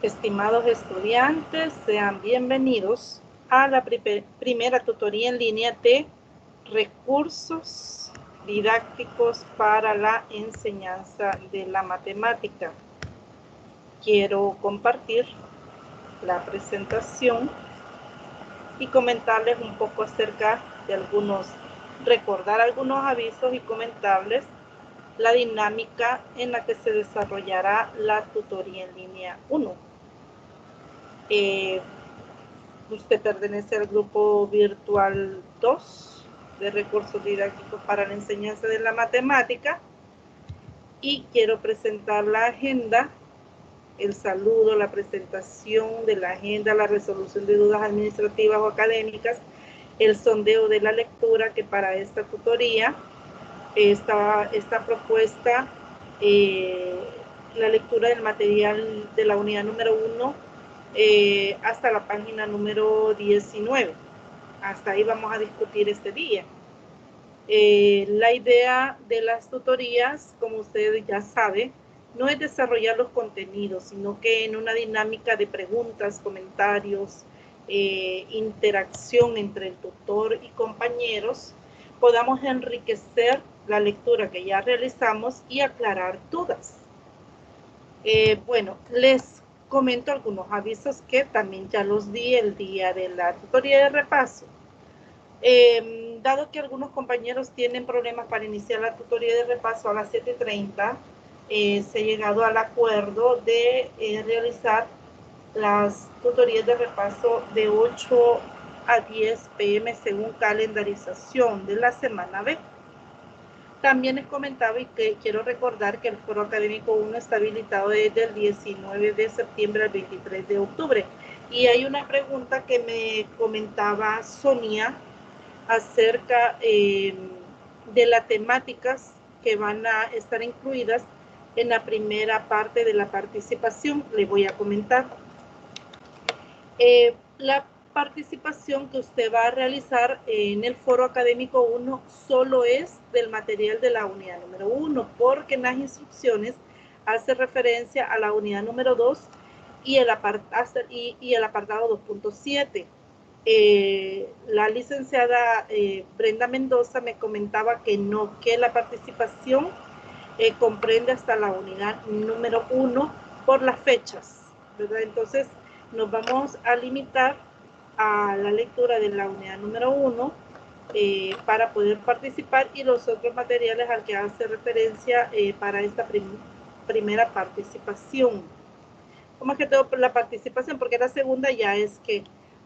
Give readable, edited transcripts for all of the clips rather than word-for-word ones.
Estimados estudiantes, sean bienvenidos a la primera tutoría en línea de recursos didácticos para la enseñanza de la matemática. Quiero compartir la presentación y comentarles un poco acerca de recordar algunos avisos y comentarles la dinámica en la que se desarrollará la tutoría en línea 1. Usted pertenece al grupo virtual 2 de recursos didácticos para la enseñanza de la matemática y quiero presentar la agenda, el saludo, la presentación de la agenda, la resolución de dudas administrativas o académicas, el sondeo de la lectura, que para esta tutoría esta propuesta, la lectura del material de la unidad número 1 hasta la página número 19. Hasta ahí vamos a discutir este día. La idea de las tutorías, como ustedes ya saben, no es desarrollar los contenidos, sino que en una dinámica de preguntas, comentarios, interacción entre el tutor y compañeros, podamos enriquecer la lectura que ya realizamos y aclarar dudas. Bueno, les comento algunos avisos que también ya los di el día de la tutoría de repaso. Dado que algunos compañeros tienen problemas para iniciar la tutoría de repaso a las 7:30, se ha llegado al acuerdo de realizar las tutorías de repaso de 8 a 10 p.m. según calendarización de la semana B. También les comentaba y que quiero recordar que el Foro Académico 1 está habilitado desde el 19 de septiembre al 23 de octubre. Y hay una pregunta que me comentaba Sonia acerca de las temáticas que van a estar incluidas en la primera parte de la participación. Le voy a comentar. La participación que usted va a realizar en el Foro Académico 1 solo es del material de la unidad número 1, porque en las instrucciones hace referencia a la unidad número 2 y el apartado 2.7. La licenciada Brenda Mendoza me comentaba que no, que la participación comprende hasta la unidad número 1 por las fechas, ¿verdad? Entonces nos vamos a limitar a la lectura de la unidad número 1 para poder participar, y los otros materiales al que hace referencia para esta primera participación. ¿Cómo es que tengo la participación? Porque la segunda ya es que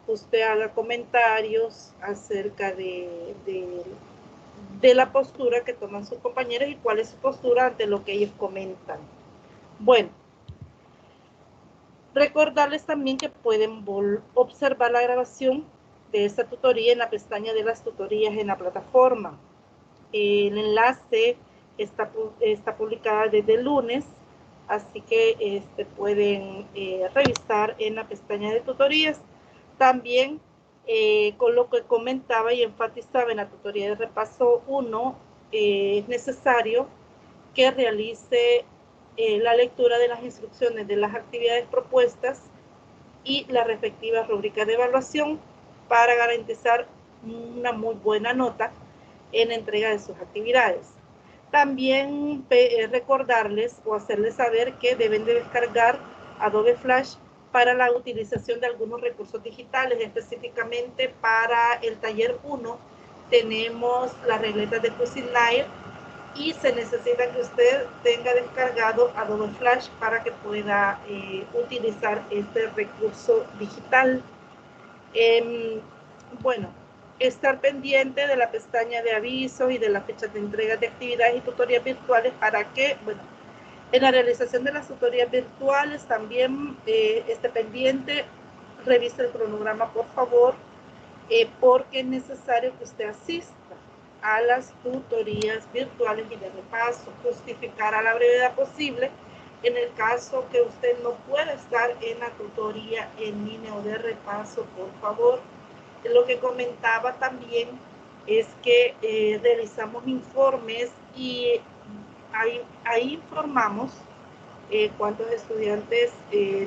usted haga comentarios acerca de la postura que toman sus compañeros y cuál es su postura ante lo que ellos comentan. Bueno, recordarles también que pueden observar la grabación de esta tutoría en la pestaña de las tutorías en la plataforma. El enlace está publicada desde el lunes, así que pueden revisar en la pestaña de tutorías. También con lo que comentaba y enfatizaba en la tutoría de repaso 1, es necesario que realice la lectura de las instrucciones de las actividades propuestas y la respectiva rúbrica de evaluación para garantizar una muy buena nota en la entrega de sus actividades. También recordarles o hacerles saber que deben de descargar Adobe Flash para la utilización de algunos recursos digitales. Específicamente para el taller 1 tenemos las regletas de Cuisinart y se necesita que usted tenga descargado Adobe Flash para que pueda utilizar este recurso digital. Bueno, estar pendiente de la pestaña de avisos y de las fechas de entrega de actividades y tutorías virtuales para que, bueno, en la realización de las tutorías virtuales también esté pendiente, revise el cronograma por favor, porque es necesario que usted asista a las tutorías virtuales y de repaso, justificar a la brevedad posible en el caso que usted no pueda estar en la tutoría en línea o de repaso, por favor. Lo que comentaba también es que realizamos informes y ahí informamos cuántos estudiantes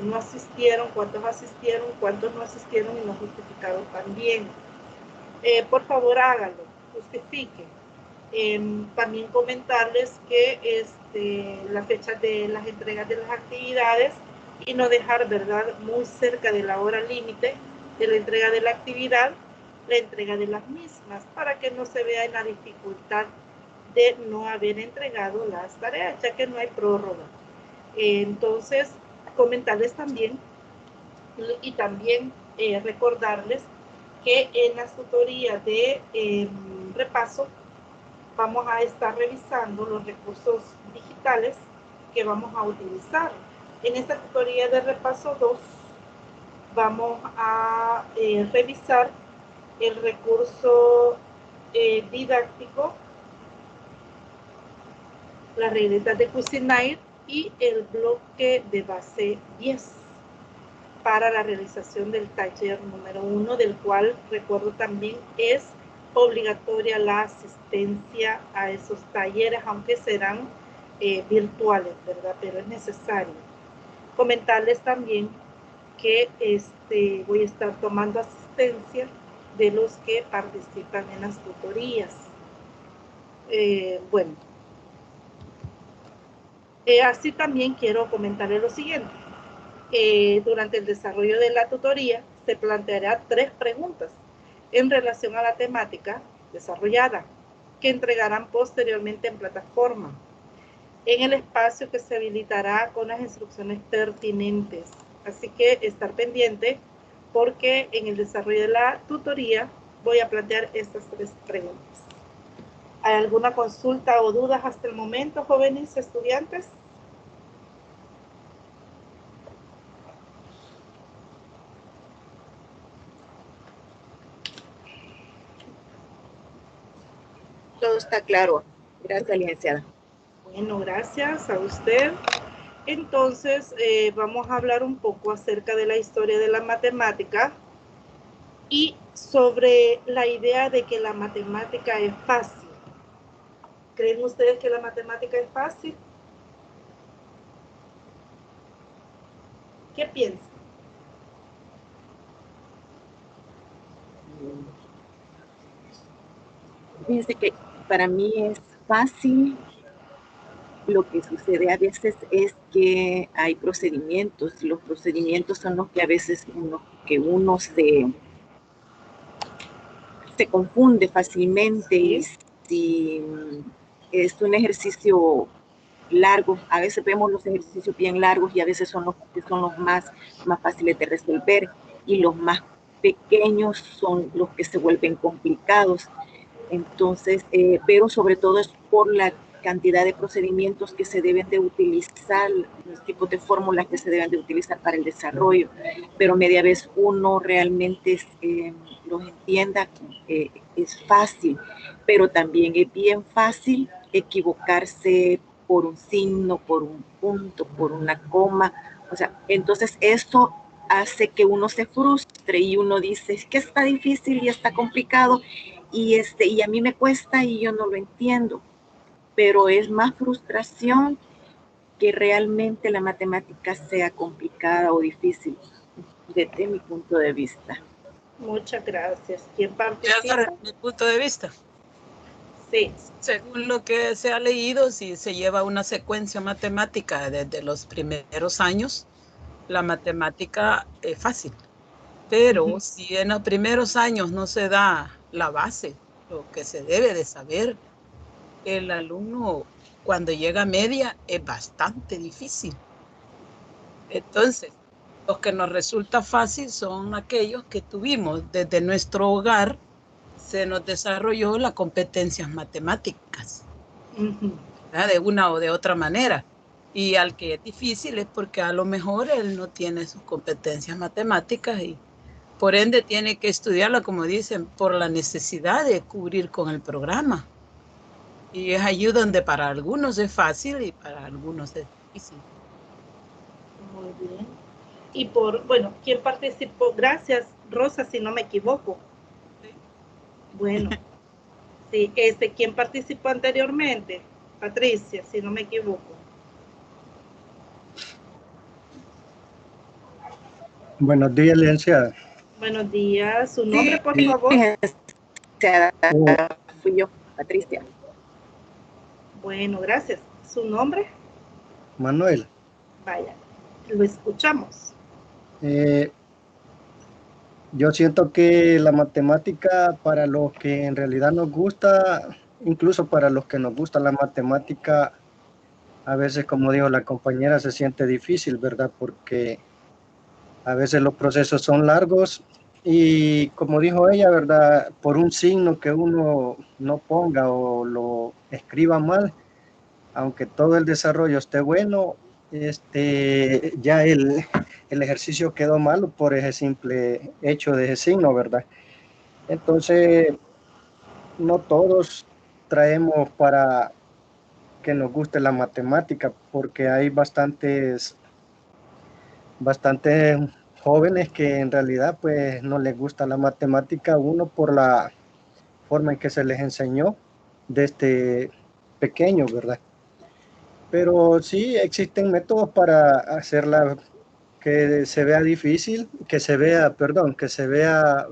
no asistieron, cuántos asistieron, cuántos no asistieron y no justificaron también. Por favor, háganlo, justifiquen. También comentarles que la fecha de las entregas de las actividades y no dejar, ¿verdad?, muy cerca de la hora límite de la entrega de la actividad, la entrega de las mismas, para que no se vea en la dificultad de no haber entregado las tareas, ya que no hay prórroga. Entonces, comentarles también y también recordarles que en las tutorías de repaso vamos a estar revisando los recursos digitales que vamos a utilizar. En esta tutoría de repaso 2 vamos a revisar el recurso didáctico, las regletas de Cuisinart y el bloque de base 10 para la realización del taller número 1, del cual recuerdo también es obligatoria la asistencia a esos talleres, aunque serán virtuales, ¿verdad? Pero es necesario. Comentarles también que voy a estar tomando asistencia de los que participan en las tutorías. Bueno, así también quiero comentarles lo siguiente. Durante el desarrollo de la tutoría se planteará 3 preguntas en relación a la temática desarrollada, que entregarán posteriormente en plataforma, en el espacio que se habilitará con las instrucciones pertinentes. Así que estar pendiente, porque en el desarrollo de la tutoría voy a plantear estas 3 preguntas. ¿Hay alguna consulta o dudas hasta el momento, jóvenes estudiantes? Todo está claro. Gracias, licenciada. Bueno, gracias a usted. Entonces, vamos a hablar un poco acerca de la historia de la matemática y sobre la idea de que la matemática es fácil. ¿Creen ustedes que la matemática es fácil? ¿Qué piensan? Fíjense que para mí es fácil. Lo que sucede a veces es que hay procedimientos. Los procedimientos son los que a veces uno se confunde fácilmente. Sí. Y si es un ejercicio largo, a veces vemos los ejercicios bien largos y a veces son los más fáciles de resolver, y los más pequeños son los que se vuelven complicados. Entonces, pero sobre todo es por la cantidad de procedimientos que se deben de utilizar, los tipos de fórmulas que se deben de utilizar para el desarrollo, pero media vez uno realmente los entienda, es fácil, pero también es bien fácil equivocarse por un signo, por un punto, por una coma. O sea, entonces eso hace que uno se frustre y uno dice, es que está difícil y está complicado, y a mí me cuesta y yo no lo entiendo. Pero es más frustración que realmente la matemática sea complicada o difícil, desde mi punto de vista. Muchas gracias. ¿Quién participa? Desde mi punto de vista. Sí. Según lo que se ha leído, si se lleva una secuencia matemática desde los primeros años, la matemática es fácil. Pero si en los primeros años no se da la base, lo que se debe de saber, el alumno cuando llega a media es bastante difícil. Entonces, los que nos resulta fácil son aquellos que tuvimos desde nuestro hogar, se nos desarrolló las competencias matemáticas, de una o de otra manera. Y al que es difícil es porque a lo mejor él no tiene sus competencias matemáticas y por ende tiene que estudiarla, como dicen, por la necesidad de cubrir con el programa. Y es ahí donde para algunos es fácil y para algunos es difícil. Muy bien. Y bueno, ¿quién participó? Gracias, Rosa, si no me equivoco. Sí. Bueno, sí, ¿quién participó anteriormente? Patricia, si no me equivoco. Buenos días, licenciada. Buenos días. ¿Su nombre, Sí, por favor? fui yo, Patricia. Bueno, gracias. ¿Su nombre? Manuel. Vaya, lo escuchamos. Yo siento que la matemática, para los que en realidad nos gusta, incluso para los que nos gusta la matemática, a veces, como dijo la compañera, se siente difícil, ¿verdad? Porque a veces los procesos son largos y, como dijo ella, ¿verdad? Por un signo que uno no ponga o lo escriba mal, aunque todo el desarrollo esté bueno, ya el ejercicio quedó malo por ese simple hecho de ese signo, ¿verdad? Entonces, no todos traemos para que nos guste la matemática, porque hay bastantes jóvenes que en realidad pues no les gusta la matemática, uno por la forma en que se les enseñó desde pequeño, ¿verdad? Pero sí existen métodos para hacerla que se vea difícil, que se vea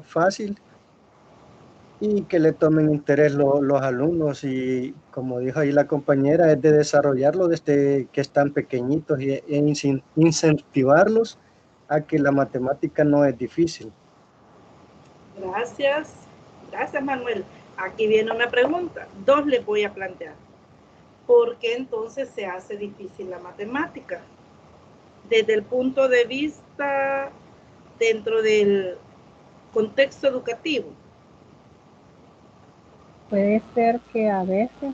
fácil y que le tomen interés los alumnos. Y como dijo ahí la compañera, es de desarrollarlo desde que están pequeñitos e incentivarlos a que la matemática no es difícil. Gracias. Gracias, Manuel. Aquí viene una pregunta. Dos les voy a plantear. ¿Por qué entonces se hace difícil la matemática? Desde el punto de vista dentro del contexto educativo. Puede ser que a veces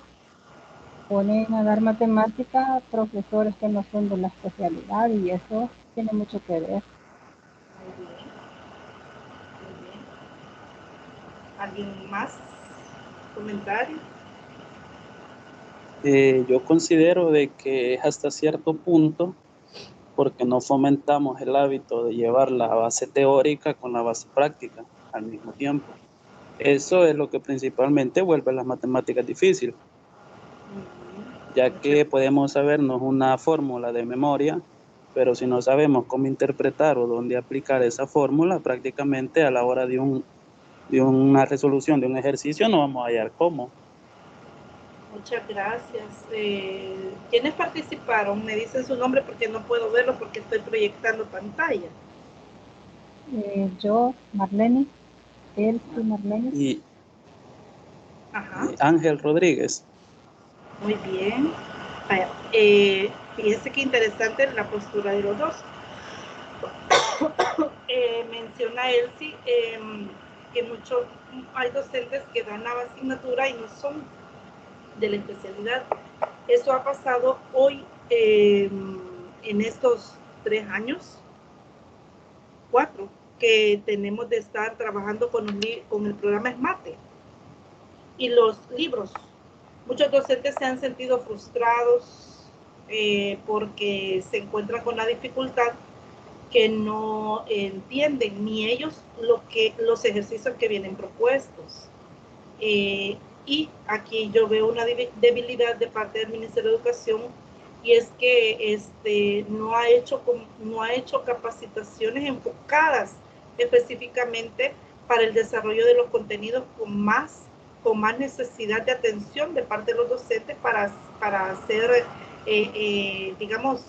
ponen a dar matemática a profesores que no son de la especialidad y eso tiene mucho que ver. Muy bien. Muy bien. ¿Alguien más? ¿Comentario? Yo considero de que es hasta cierto punto porque no fomentamos el hábito de llevar la base teórica con la base práctica al mismo tiempo. Eso es lo que principalmente vuelve las matemáticas difíciles, ya que podemos sabernos una fórmula de memoria, pero si no sabemos cómo interpretar o dónde aplicar esa fórmula, prácticamente a la hora de una resolución de un ejercicio no vamos a hallar cómo. Muchas gracias. ¿Quiénes participaron? Me dicen su nombre porque no puedo verlo porque estoy proyectando pantalla. Yo, Marlene, Elsie Marlene. Y Ajá. Ángel Rodríguez. Muy bien. Fíjese qué interesante la postura de los dos. Menciona Elsie que hay docentes que dan la asignatura y no son de la especialidad. Eso ha pasado hoy en estos 3 años, 4, que tenemos de estar trabajando con el programa SMATE y los libros. Muchos docentes se han sentido frustrados porque se encuentran con la dificultad que no entienden ni ellos los ejercicios que vienen propuestos. Y aquí yo veo una debilidad de parte del Ministerio de Educación, y es que no ha hecho capacitaciones enfocadas específicamente para el desarrollo de los contenidos con más necesidad de atención de parte de los docentes para ser, digamos,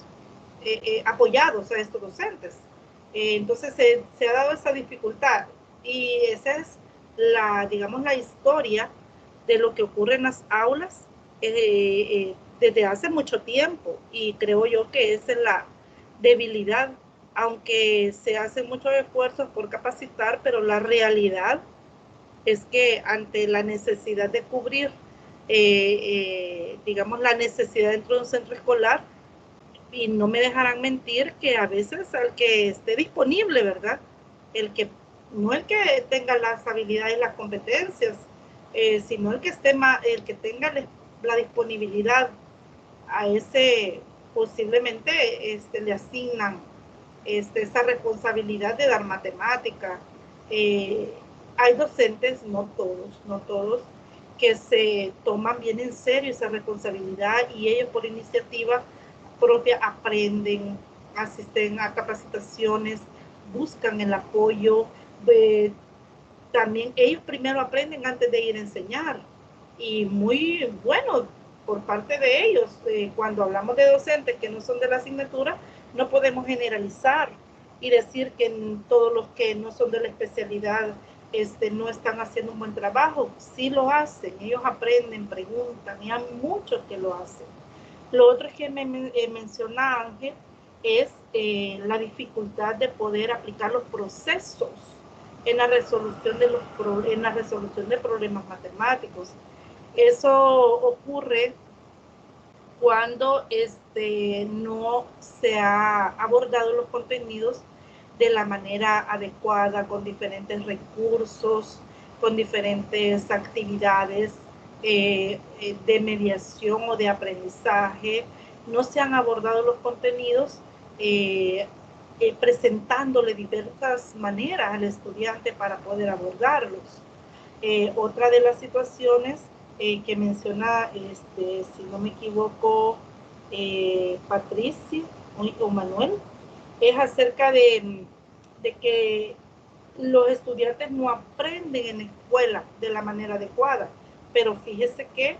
apoyados a estos docentes. Entonces se ha dado esa dificultad, y esa es digamos, la historia de lo que ocurre en las aulas desde hace mucho tiempo, y creo yo que esa es la debilidad, aunque se hacen muchos esfuerzos por capacitar, pero la realidad es que ante la necesidad de cubrir, digamos, la necesidad dentro de un centro escolar, y no me dejarán mentir que a veces al que esté disponible, ¿verdad? No el que tenga las habilidades y las competencias, sino el que tenga la disponibilidad a ese, posiblemente le asignan esa responsabilidad de dar matemática. Hay docentes, no todos, que se toman bien en serio esa responsabilidad, y ellos por iniciativa propia aprenden, asisten a capacitaciones, buscan el apoyo. También ellos primero aprenden antes de ir a enseñar, y muy bueno por parte de ellos. Cuando hablamos de docentes que no son de la asignatura, no podemos generalizar y decir que todos los que no son de la especialidad no están haciendo un buen trabajo. Sí lo hacen, ellos aprenden, preguntan, y hay muchos que lo hacen. Lo otro que menciona Ángel es la dificultad de poder aplicar los procesos en la resolución de problemas matemáticos. Eso ocurre cuando no se ha abordado los contenidos de la manera adecuada, con diferentes recursos, con diferentes actividades de mediación o de aprendizaje. No se han abordado los contenidos presentándole diversas maneras al estudiante para poder abordarlos. Otra de las situaciones que menciona, si no me equivoco, Patricia o Manuel, es acerca de que los estudiantes no aprenden en la escuela de la manera adecuada. Pero fíjese que,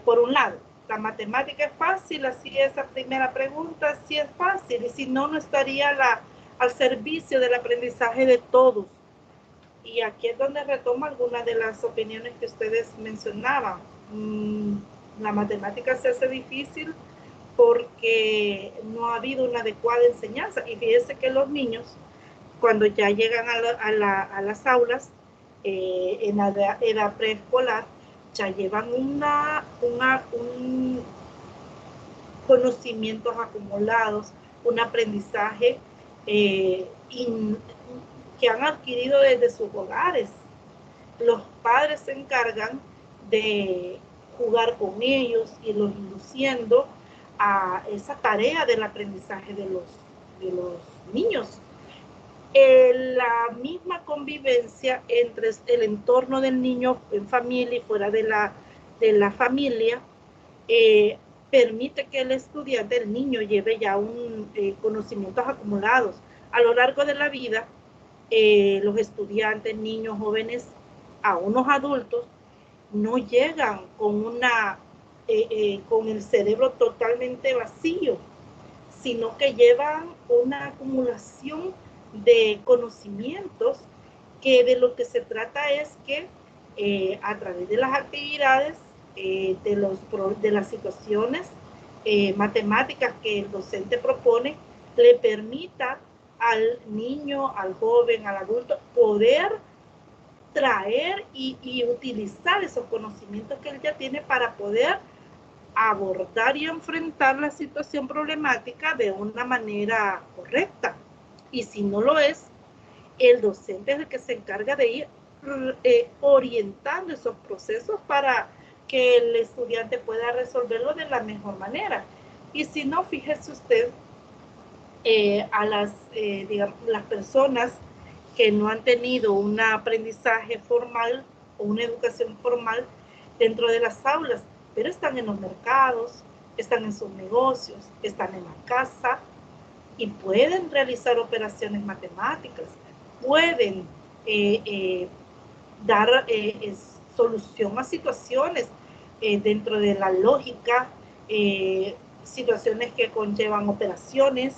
por un lado, la matemática es fácil, así esa primera pregunta sí es fácil, y si no, no estaría al servicio del aprendizaje de todos. Y aquí es donde retomo algunas de las opiniones que ustedes mencionaban. La matemática se hace difícil porque no ha habido una adecuada enseñanza. Y fíjense que los niños, cuando ya llegan a las aulas, en la edad preescolar, ya llevan conocimientos acumulados, un aprendizaje que han adquirido desde sus hogares. Los padres se encargan de jugar con ellos y los induciendo a esa tarea del aprendizaje de los niños. La misma convivencia entre el entorno del niño en familia y fuera de la familia permite que el estudiante, el niño, lleve ya conocimientos acumulados. A lo largo de la vida, los estudiantes, niños, jóvenes, a unos adultos, no llegan con el cerebro totalmente vacío, sino que llevan una acumulación de conocimientos, que de lo que se trata es que a través de las actividades, de las situaciones matemáticas que el docente propone, le permita al niño, al joven, al adulto, poder traer y utilizar esos conocimientos que él ya tiene para poder abordar y enfrentar la situación problemática de una manera correcta. Y si no lo es, el docente es el que se encarga de ir orientando esos procesos para que el estudiante pueda resolverlo de la mejor manera. Y si no, fíjese usted, digamos, las personas que no han tenido un aprendizaje formal o una educación formal dentro de las aulas, pero están en los mercados, están en sus negocios, están en la casa y pueden realizar operaciones matemáticas, pueden dar solución a situaciones dentro de la lógica, situaciones que conllevan operaciones,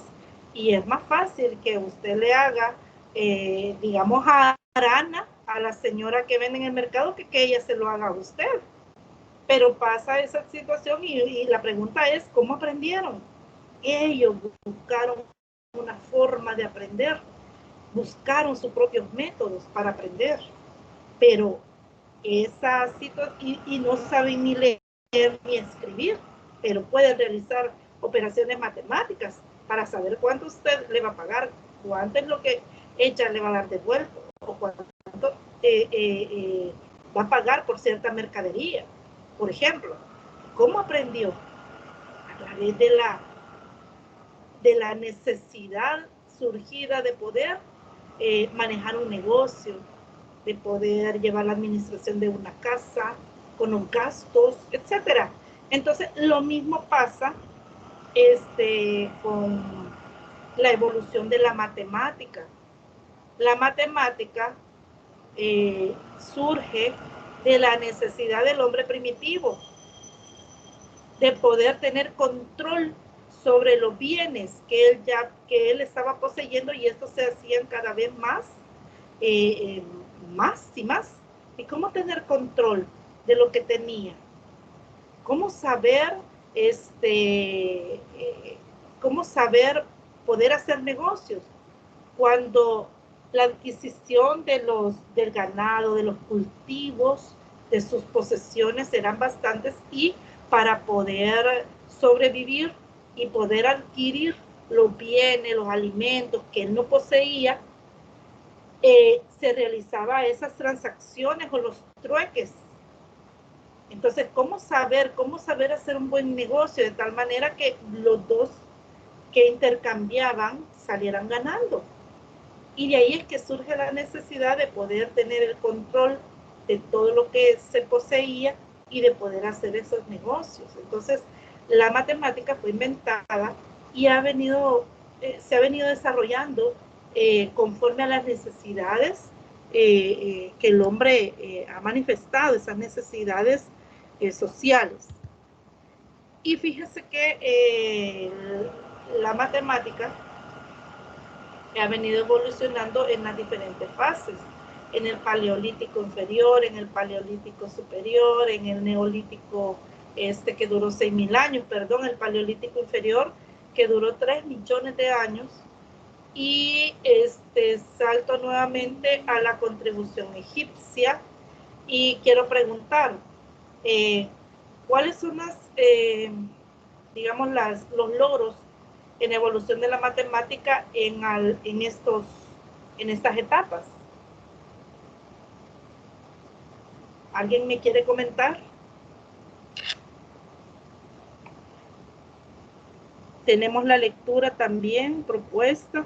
y es más fácil que usted le haga, digamos, a Arana, a la señora que vende en el mercado, que ella se lo haga a usted. Pero pasa esa situación y la pregunta es, ¿cómo aprendieron? Ellos buscaron una forma de aprender, buscaron sus propios métodos para aprender, pero esa situación, y no saben ni leer ni escribir, pero pueden realizar operaciones matemáticas para saber cuánto usted le va a pagar, cuánto es lo que ella le va a dar de vuelto, o cuánto va a pagar por cierta mercadería. Por ejemplo, ¿cómo aprendió? A través de la necesidad surgida de poder manejar un negocio, de poder llevar la administración de una casa, con los gastos, etcétera. Entonces, lo mismo pasa con la evolución de la matemática. la matemática surge de la necesidad del hombre primitivo de poder tener control sobre los bienes que él estaba poseyendo, y estos se hacían cada vez más y más. ¿Y cómo tener control de lo que tenía? ¿Cómo saber poder hacer negocios cuando la adquisición del ganado, de los cultivos, de sus posesiones eran bastantes, y para poder sobrevivir y poder adquirir los bienes, los alimentos que él no poseía, se realizaba esas transacciones o los trueques. Entonces, ¿cómo saber hacer un buen negocio de tal manera que los dos que intercambiaban salieran ganando? Y de ahí es que surge la necesidad de poder tener el control de todo lo que se poseía y de poder hacer esos negocios. Entonces, la matemática fue inventada y se ha venido desarrollando conforme a las necesidades que el hombre ha manifestado, esas necesidades sociales. Y fíjese que la matemática ha venido evolucionando en las diferentes fases, en el paleolítico inferior, en el paleolítico superior, en el neolítico que duró 6.000 años, el paleolítico inferior que duró 3 millones de años, y salto nuevamente a la contribución egipcia, y quiero preguntar, ¿cuáles son los logros en evolución de la matemática en estas etapas? ¿Alguien me quiere comentar? Tenemos la lectura también propuesta.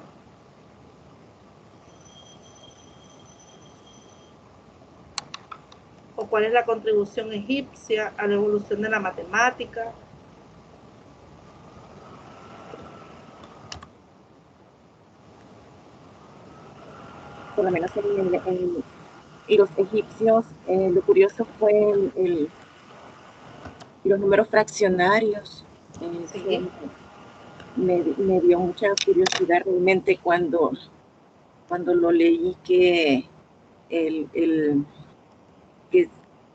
¿O cuál es la contribución egipcia a la evolución de la matemática? Por lo menos en los egipcios, lo curioso fue los números fraccionarios. Sí. Me dio mucha curiosidad realmente cuando lo leí, que que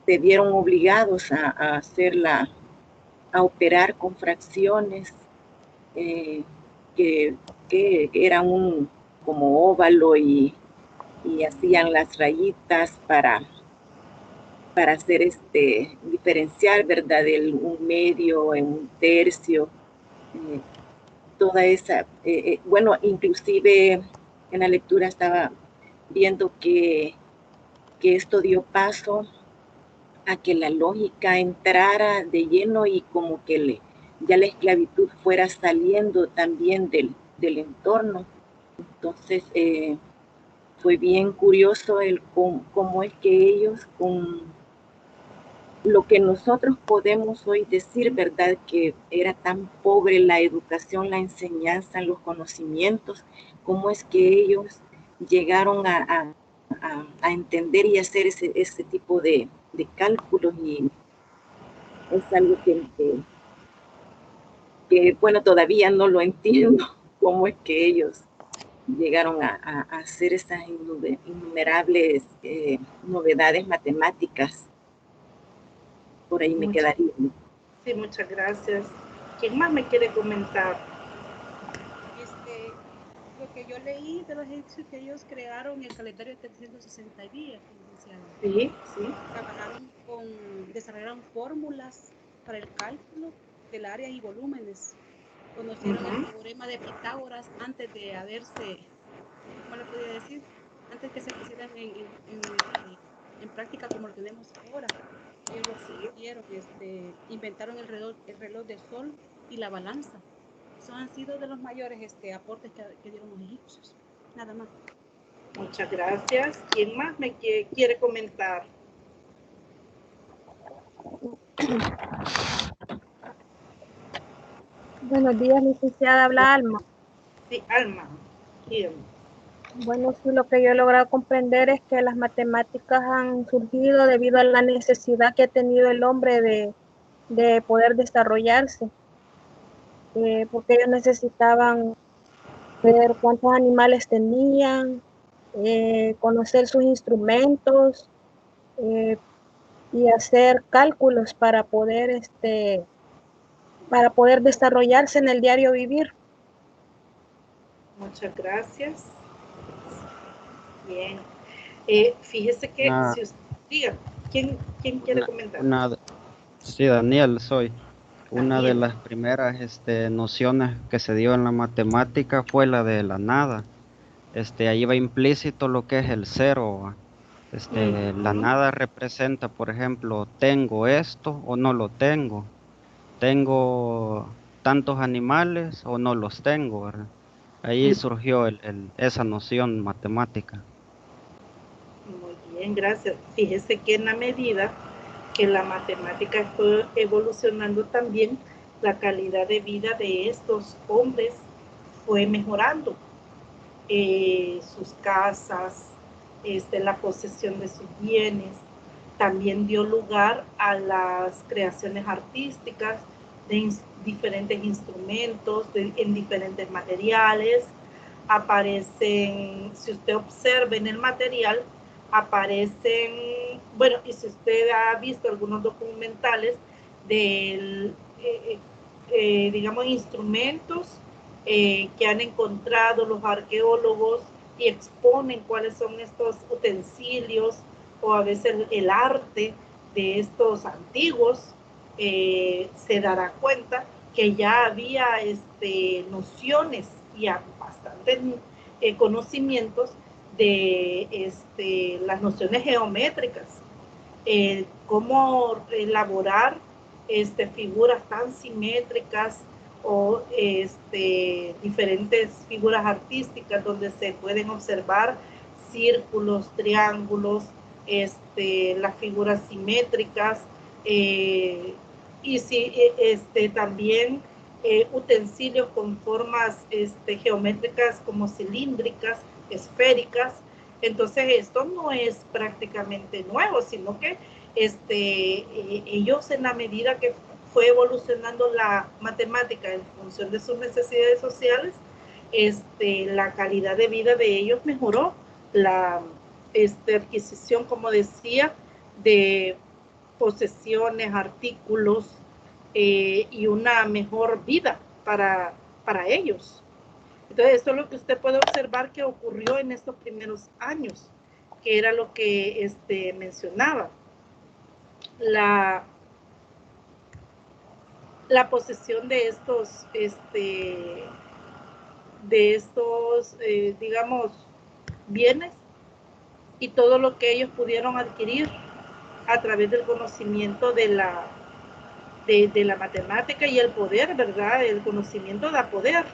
se vieron obligados a operar con fracciones que eran como óvalo, y hacían las rayitas para hacer diferenciar, ¿verdad?, un medio en un tercio, toda esa, bueno, inclusive en la lectura estaba viendo que esto dio paso a que la lógica entrara de lleno, y como que ya la esclavitud fuera saliendo también del entorno. Entonces, fue bien curioso cómo es que ellos, con lo que nosotros podemos hoy decir, ¿verdad?, que era tan pobre la educación, la enseñanza, los conocimientos, cómo es que ellos llegaron a entender y hacer ese tipo de cálculos, y es algo que, bueno, todavía no lo entiendo, cómo es que ellos llegaron a hacer esas innumerables novedades matemáticas. Por ahí me quedaría. Sí, muchas gracias. ¿Quién más me quiere comentar? Lo que yo leí de los egipcios, que ellos crearon el calendario de 360 días, Sí. desarrollaron fórmulas para el cálculo del área y volúmenes. Conocieron el teorema de Pitágoras antes de haberse, ¿cómo le podría decir? Antes que se pusieran en práctica como lo tenemos ahora. Ellos lo conocieron, inventaron el reloj del sol y la balanza. Esos han sido de los mayores aportes que dieron los egipcios. Nada más. Muchas gracias. ¿Quién más me quiere comentar? Buenos días, licenciada. Habla Alma. Sí, Alma. Bien. Bueno, sí, lo que yo he logrado comprender es que las matemáticas han surgido debido a la necesidad que ha tenido el hombre de poder desarrollarse, porque ellos necesitaban ver cuántos animales tenían, conocer sus instrumentos y hacer cálculos para poder desarrollarse en el diario vivir. Muchas gracias. Bien. Fíjese que Una, si usted diga, ¿quién quiere una, comentar? sí, Daniel, soy. Una de Daniel. las primeras nociones que se dio en la matemática fue la de la nada. Ahí va implícito lo que es el cero. ¿Va? La Ujú. nada representa, por ejemplo, tengo esto o no lo tengo. Tengo tantos animales o no los tengo, ¿verdad? Ahí surgió esa noción matemática. Muy bien, gracias. Fíjese que en la medida que la matemática fue evolucionando también, la calidad de vida de estos hombres fue mejorando. Sus casas, la posesión de sus bienes, también dio lugar a las creaciones artísticas de diferentes instrumentos, en diferentes materiales. Aparecen, si usted observa en el material, aparecen, bueno, y si usted ha visto algunos documentales del, digamos, instrumentos que han encontrado los arqueólogos y exponen cuáles son estos utensilios o a veces el arte de estos antiguos, se dará cuenta que ya había nociones y bastantes conocimientos de las nociones geométricas, cómo elaborar figuras tan simétricas o diferentes figuras artísticas donde se pueden observar círculos, triángulos, las figuras simétricas, y si, también utensilios con formas geométricas como cilíndricas, esféricas. Entonces esto no es prácticamente nuevo, sino que ellos, en la medida que fue evolucionando la matemática en función de sus necesidades sociales, la calidad de vida de ellos mejoró, la adquisición, como decía, de posesiones, artículos, y una mejor vida para ellos. Entonces, esto es lo que usted puede observar que ocurrió en estos primeros años, que era lo que mencionaba. La posesión de estos, digamos, bienes y todo lo que ellos pudieron adquirir a través del conocimiento de la matemática y el poder, ¿verdad? El conocimiento da poder.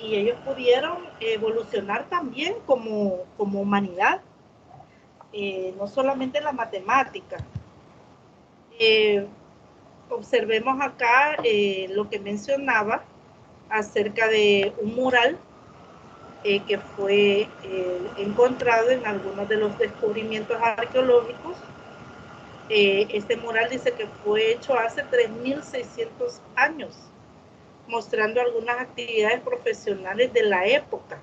Y ellos pudieron evolucionar también como humanidad, no solamente la matemática. Observemos acá lo que mencionaba acerca de un mural que fue encontrado en algunos de los descubrimientos arqueológicos. Este mural dice que fue hecho hace 3.600 años, mostrando algunas actividades profesionales de la época.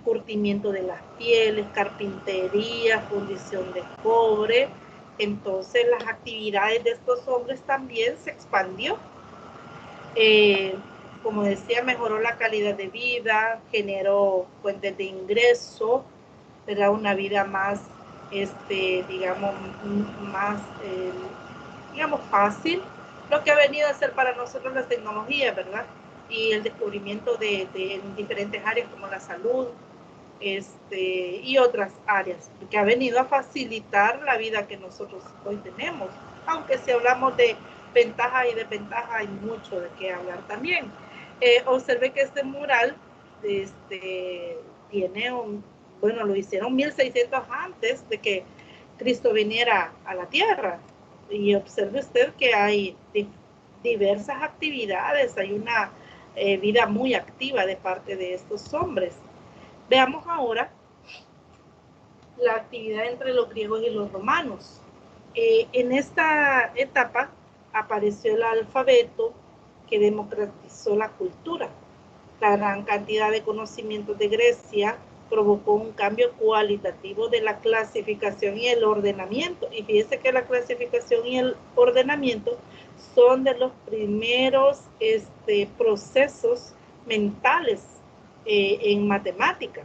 Curtimiento de las pieles, carpintería, fundición de cobre. Entonces las actividades de estos hombres también se expandió. Como decía, mejoró la calidad de vida, generó fuentes de ingreso, ¿verdad? Una vida más, digamos, más, digamos, fácil, lo que ha venido a ser para nosotros las tecnologías, ¿verdad? Y el descubrimiento de diferentes áreas como la salud, y otras áreas, que ha venido a facilitar la vida que nosotros hoy tenemos. Aunque si hablamos de ventaja y desventaja, hay mucho de qué hablar también. Observé que este mural tiene bueno, lo hicieron 1600 antes de que Cristo viniera a la tierra. Y observe usted que hay diversas actividades, hay una vida muy activa de parte de estos hombres. Veamos ahora la actividad entre los griegos y los romanos. En esta etapa apareció el alfabeto que democratizó la cultura. La gran cantidad de conocimientos de Grecia provocó un cambio cualitativo de la clasificación y el ordenamiento. Y fíjese que la clasificación y el ordenamiento son de los primeros procesos mentales en matemática.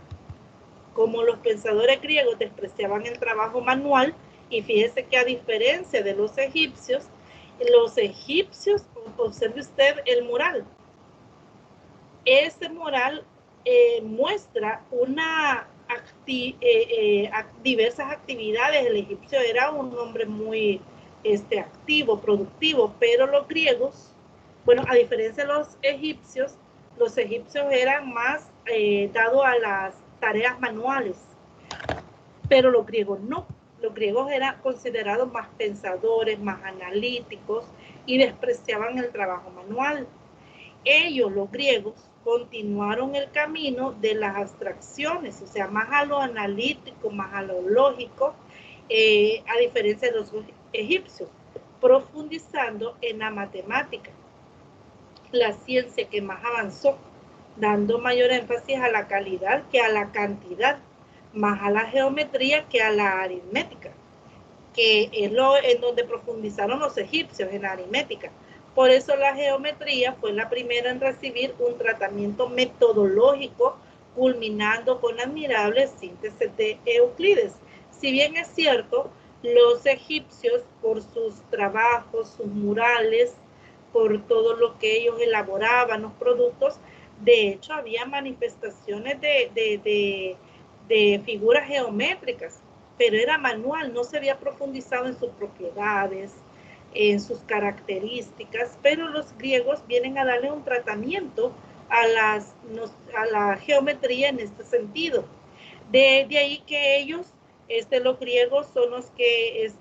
Como los pensadores griegos despreciaban el trabajo manual, y fíjese que a diferencia de los egipcios, observe usted el mural. Ese mural muestra diversas actividades. El egipcio era un hombre muy activo, productivo, pero los griegos, bueno, a diferencia de los egipcios eran más dados a las tareas manuales, pero los griegos no. Los griegos eran considerados más pensadores, más analíticos y despreciaban el trabajo manual. Ellos, los griegos, continuaron el camino de las abstracciones, o sea, más a lo analítico, más a lo lógico, a diferencia de los egipcios, profundizando en la matemática, la ciencia que más avanzó, dando mayor énfasis a la calidad que a la cantidad, más a la geometría que a la aritmética, que es en donde profundizaron los egipcios, en la aritmética. Por eso la geometría fue la primera en recibir un tratamiento metodológico, culminando con la admirable síntesis de Euclides. Si bien es cierto, los egipcios, por sus trabajos, sus murales, por todo lo que ellos elaboraban, los productos, de hecho había manifestaciones de figuras geométricas, pero era manual, no se había profundizado en sus propiedades, en sus características, pero los griegos vienen a darle un tratamiento a la geometría en este sentido. De ahí que ellos, los griegos, son los que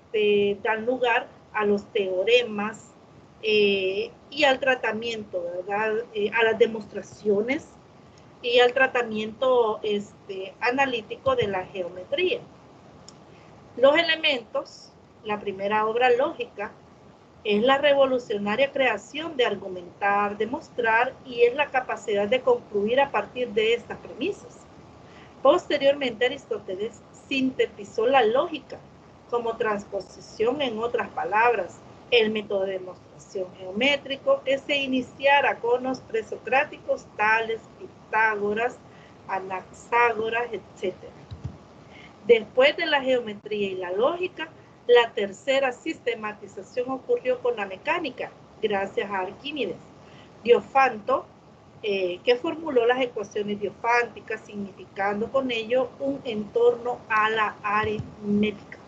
dan lugar a los teoremas y al tratamiento, ¿verdad? A las demostraciones y al tratamiento analítico de la geometría. Los elementos, la primera obra lógica, es la revolucionaria creación de argumentar, demostrar, y es la capacidad de concluir a partir de estas premisas. Posteriormente, Aristóteles sintetizó la lógica como transposición, en otras palabras, el método de demostración geométrico que se iniciara con los presocráticos tales Pitágoras, Anaxágoras, etc. Después de la geometría y la lógica, la tercera sistematización ocurrió con la mecánica, gracias a Arquímedes. Diofanto, que formuló las ecuaciones diofánticas, significando con ello un entorno a la aritmética.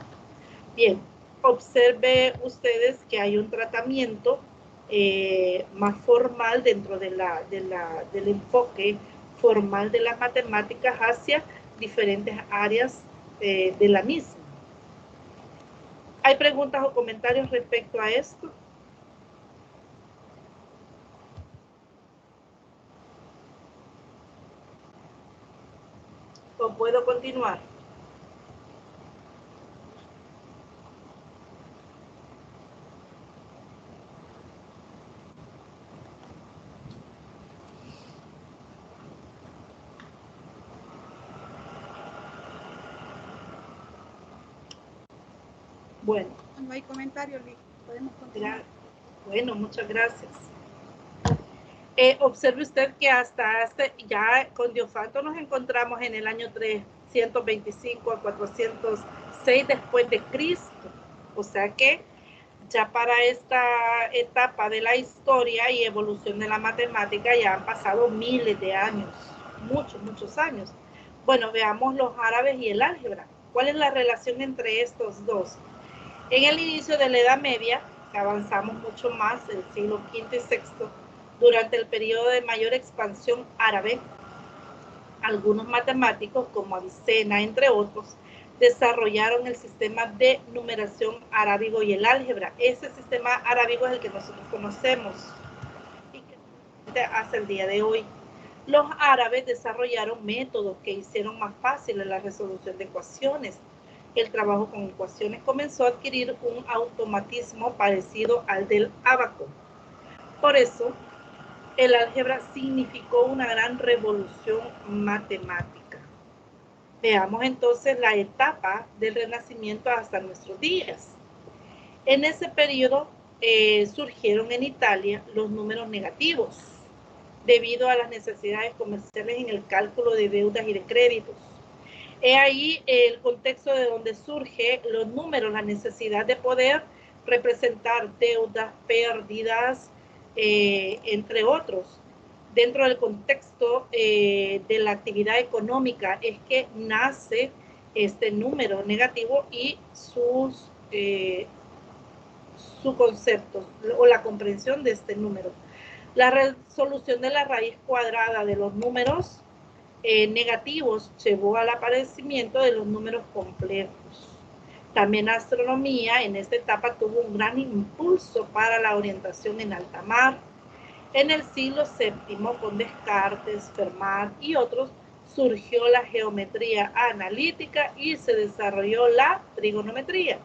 Bien, observe ustedes que hay un tratamiento más formal dentro del enfoque formal de las matemáticas hacia diferentes áreas de la misma. ¿Hay preguntas o comentarios respecto a esto? ¿O puedo continuar? Bueno. No hay comentarios, Liz. Podemos continuar. Bueno, muchas gracias. Observe usted que hasta ya con Diofanto nos encontramos en el año 325 a 406 después de Cristo. O sea que ya para esta etapa de la historia y evolución de la matemática ya han pasado miles de años, muchos años. Bueno, veamos los árabes y el álgebra. ¿Cuál es la relación entre estos dos? En el inicio de la Edad Media, avanzamos mucho más, el siglo V y VI, durante el periodo de mayor expansión árabe, algunos matemáticos como Avicena, entre otros, desarrollaron el sistema de numeración arábigo y el álgebra. Ese sistema arábigo es el que nosotros conocemos y que hasta el día de hoy. Los árabes desarrollaron métodos que hicieron más fácil la resolución de ecuaciones. El trabajo con ecuaciones comenzó a adquirir un automatismo parecido al del ábaco. Por eso, el álgebra significó una gran revolución matemática. Veamos entonces la etapa del Renacimiento hasta nuestros días. En ese periodo surgieron en Italia los números negativos, debido a las necesidades comerciales en el cálculo de deudas y de créditos. He ahí el contexto de donde surge los números, la necesidad de poder representar deudas, pérdidas, entre otros. Dentro del contexto de la actividad económica es que nace este número negativo y su concepto o la comprensión de este número. La resolución de la raíz cuadrada de los números negativos llevó al aparecimiento de los números complejos. También la astronomía en esta etapa tuvo un gran impulso para la orientación en alta mar. En el siglo VII, con Descartes, Fermat y otros, surgió la geometría analítica y se desarrolló la trigonometría.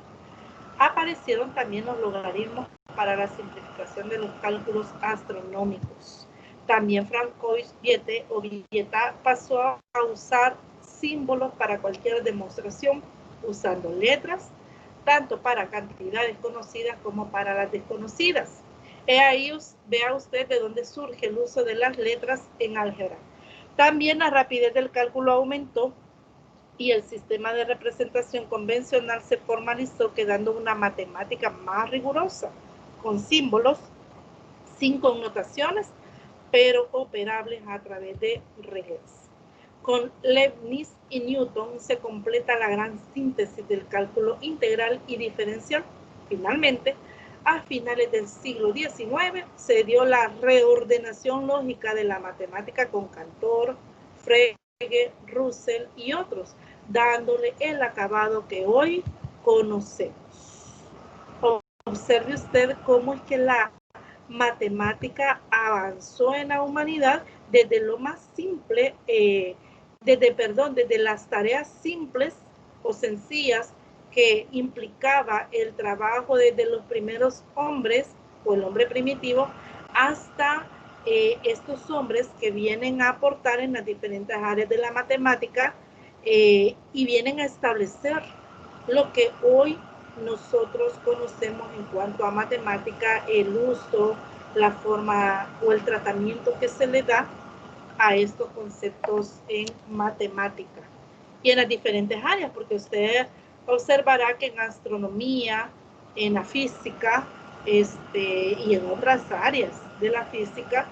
Aparecieron también los logaritmos para la simplificación de los cálculos astronómicos. También Francois Vieta pasó a usar símbolos para cualquier demostración, usando letras, tanto para cantidades conocidas como para las desconocidas. Ahí vea usted de dónde surge el uso de las letras en álgebra. También la rapidez del cálculo aumentó y el sistema de representación convencional se formalizó, quedando una matemática más rigurosa, con símbolos, sin connotaciones, pero operables a través de reglas. Con Leibniz y Newton se completa la gran síntesis del cálculo integral y diferencial. Finalmente, a finales del siglo XIX se dio la reordenación lógica de la matemática con Cantor, Frege, Russell y otros, dándole el acabado que hoy conocemos. Observe usted cómo es que la matemática avanzó en la humanidad desde lo más simple, desde las tareas simples o sencillas que implicaba el trabajo desde los primeros hombres o el hombre primitivo hasta estos hombres que vienen a aportar en las diferentes áreas de la matemática y vienen a establecer lo que hoy nosotros conocemos en cuanto a matemática, el uso, la forma o el tratamiento que se le da a estos conceptos en matemática y en las diferentes áreas, porque usted observará que en astronomía, en la física y en otras áreas de la física,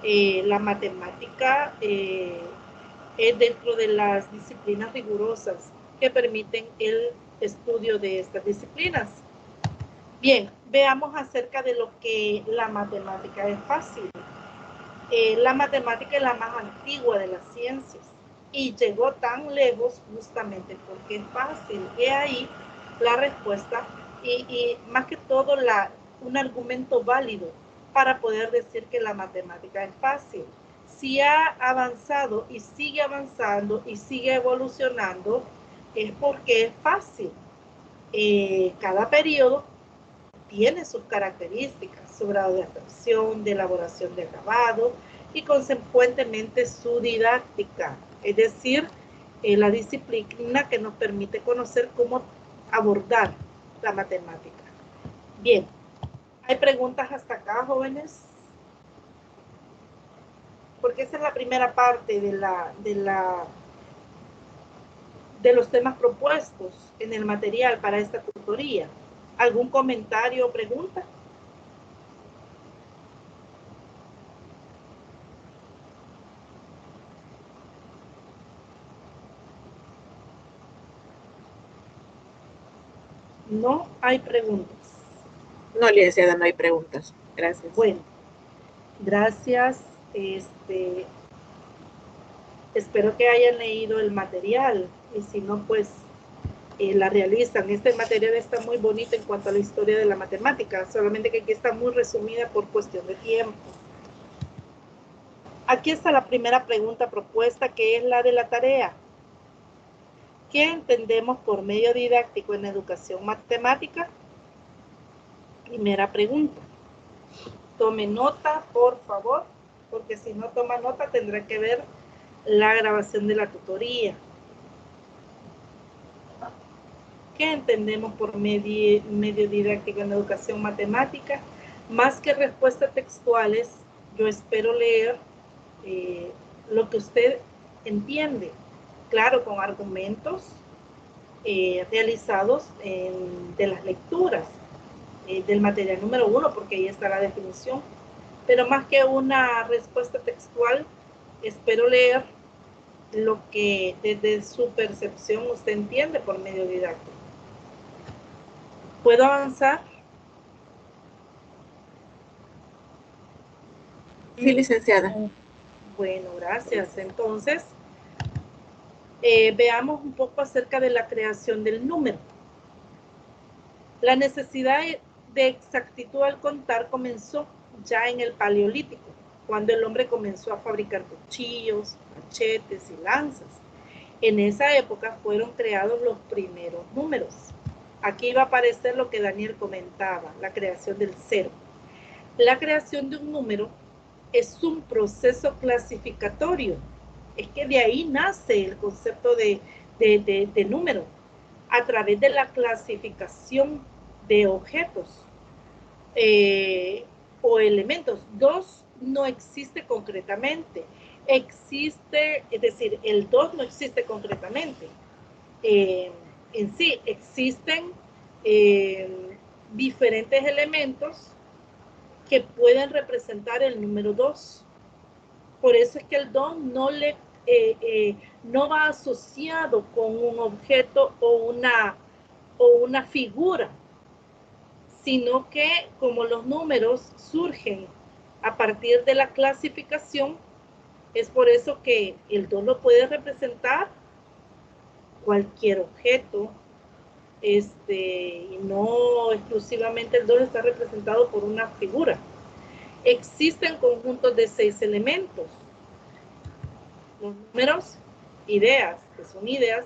la matemática es dentro de las disciplinas rigurosas que permiten el estudio de estas disciplinas. Bien, veamos acerca de lo que la matemática es fácil. La matemática es la más antigua de las ciencias y llegó tan lejos justamente porque es fácil. He ahí la respuesta y más que todo un argumento válido para poder decir que la matemática es fácil. Si ha avanzado y sigue avanzando y sigue evolucionando, es porque es fácil. Cada periodo tiene sus características, su grado de abstracción, de elaboración de acabado y consecuentemente su didáctica, es decir, la disciplina que nos permite conocer cómo abordar la matemática. Bien, ¿hay preguntas hasta acá, jóvenes? Porque esa es la primera parte de los temas propuestos en el material para esta tutoría. ¿Algún comentario o pregunta? No hay preguntas. No, licenciada, no hay preguntas. Gracias. Bueno, gracias. Espero que hayan leído el material y si no, pues la realizan. Este material está muy bonito en cuanto a la historia de la matemática, solamente que aquí está muy resumida por cuestión de tiempo. Aquí está la primera pregunta propuesta, que es la de la tarea. ¿Qué entendemos por medio didáctico en educación matemática? Primera pregunta. Tome nota, por favor, porque si no toma nota tendrá que ver la grabación de la tutoría. ¿Qué entendemos por medio didáctico en educación matemática? Más que respuestas textuales, yo espero leer lo que usted entiende, claro, con argumentos realizados de las lecturas del material número 1, porque ahí está la definición. Pero más que una respuesta textual, espero leer lo que desde su percepción usted entiende por medio didáctico. ¿Puedo avanzar? Sí, licenciada. Bueno, gracias. Entonces, veamos un poco acerca de la creación del número. La necesidad de exactitud al contar comenzó ya en el Paleolítico, cuando el hombre comenzó a fabricar cuchillos, machetes y lanzas. En esa época fueron creados los primeros números. Aquí va a aparecer lo que Daniel comentaba, la creación del cero. La creación de un número es un proceso clasificatorio. Es que de ahí nace el concepto de número, a través de la clasificación de objetos o elementos. 2 no existe concretamente. Existe, es decir, el 2 no existe concretamente. En sí, existen diferentes elementos que pueden representar el número 2. Por eso es que el 2 no va asociado con un objeto o una figura, sino que como los números surgen a partir de la clasificación, es por eso que el 2 lo puede representar cualquier objeto, y no exclusivamente el 2 está representado por una figura. Existen conjuntos de 6 elementos. Los números, ideas, que son ideas,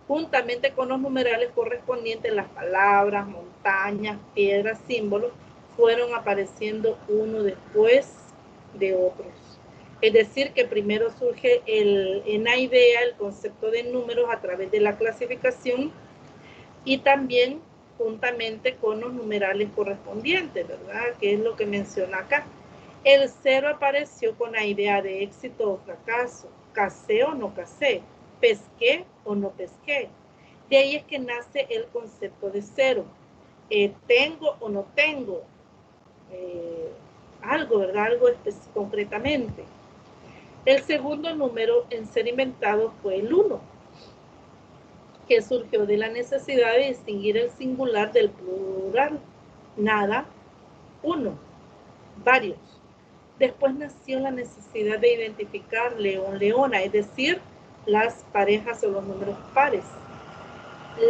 juntamente con los numerales correspondientes, las palabras, montañas, piedras, símbolos, fueron apareciendo uno después de otros. Es decir, que primero surge en la idea, el concepto de números a través de la clasificación y también juntamente con los numerales correspondientes, ¿verdad? Que es lo que menciona acá. El 0 apareció con la idea de éxito o fracaso, casé o no casé, pesqué o no pesqué. De ahí es que nace el concepto de 0. Tengo o no tengo algo, ¿verdad? Algo concretamente. El segundo número en ser inventado fue el 1, que surgió de la necesidad de distinguir el singular del plural. Nada, uno, varios. Después nació la necesidad de identificar león, leona, es decir, las parejas o los números pares.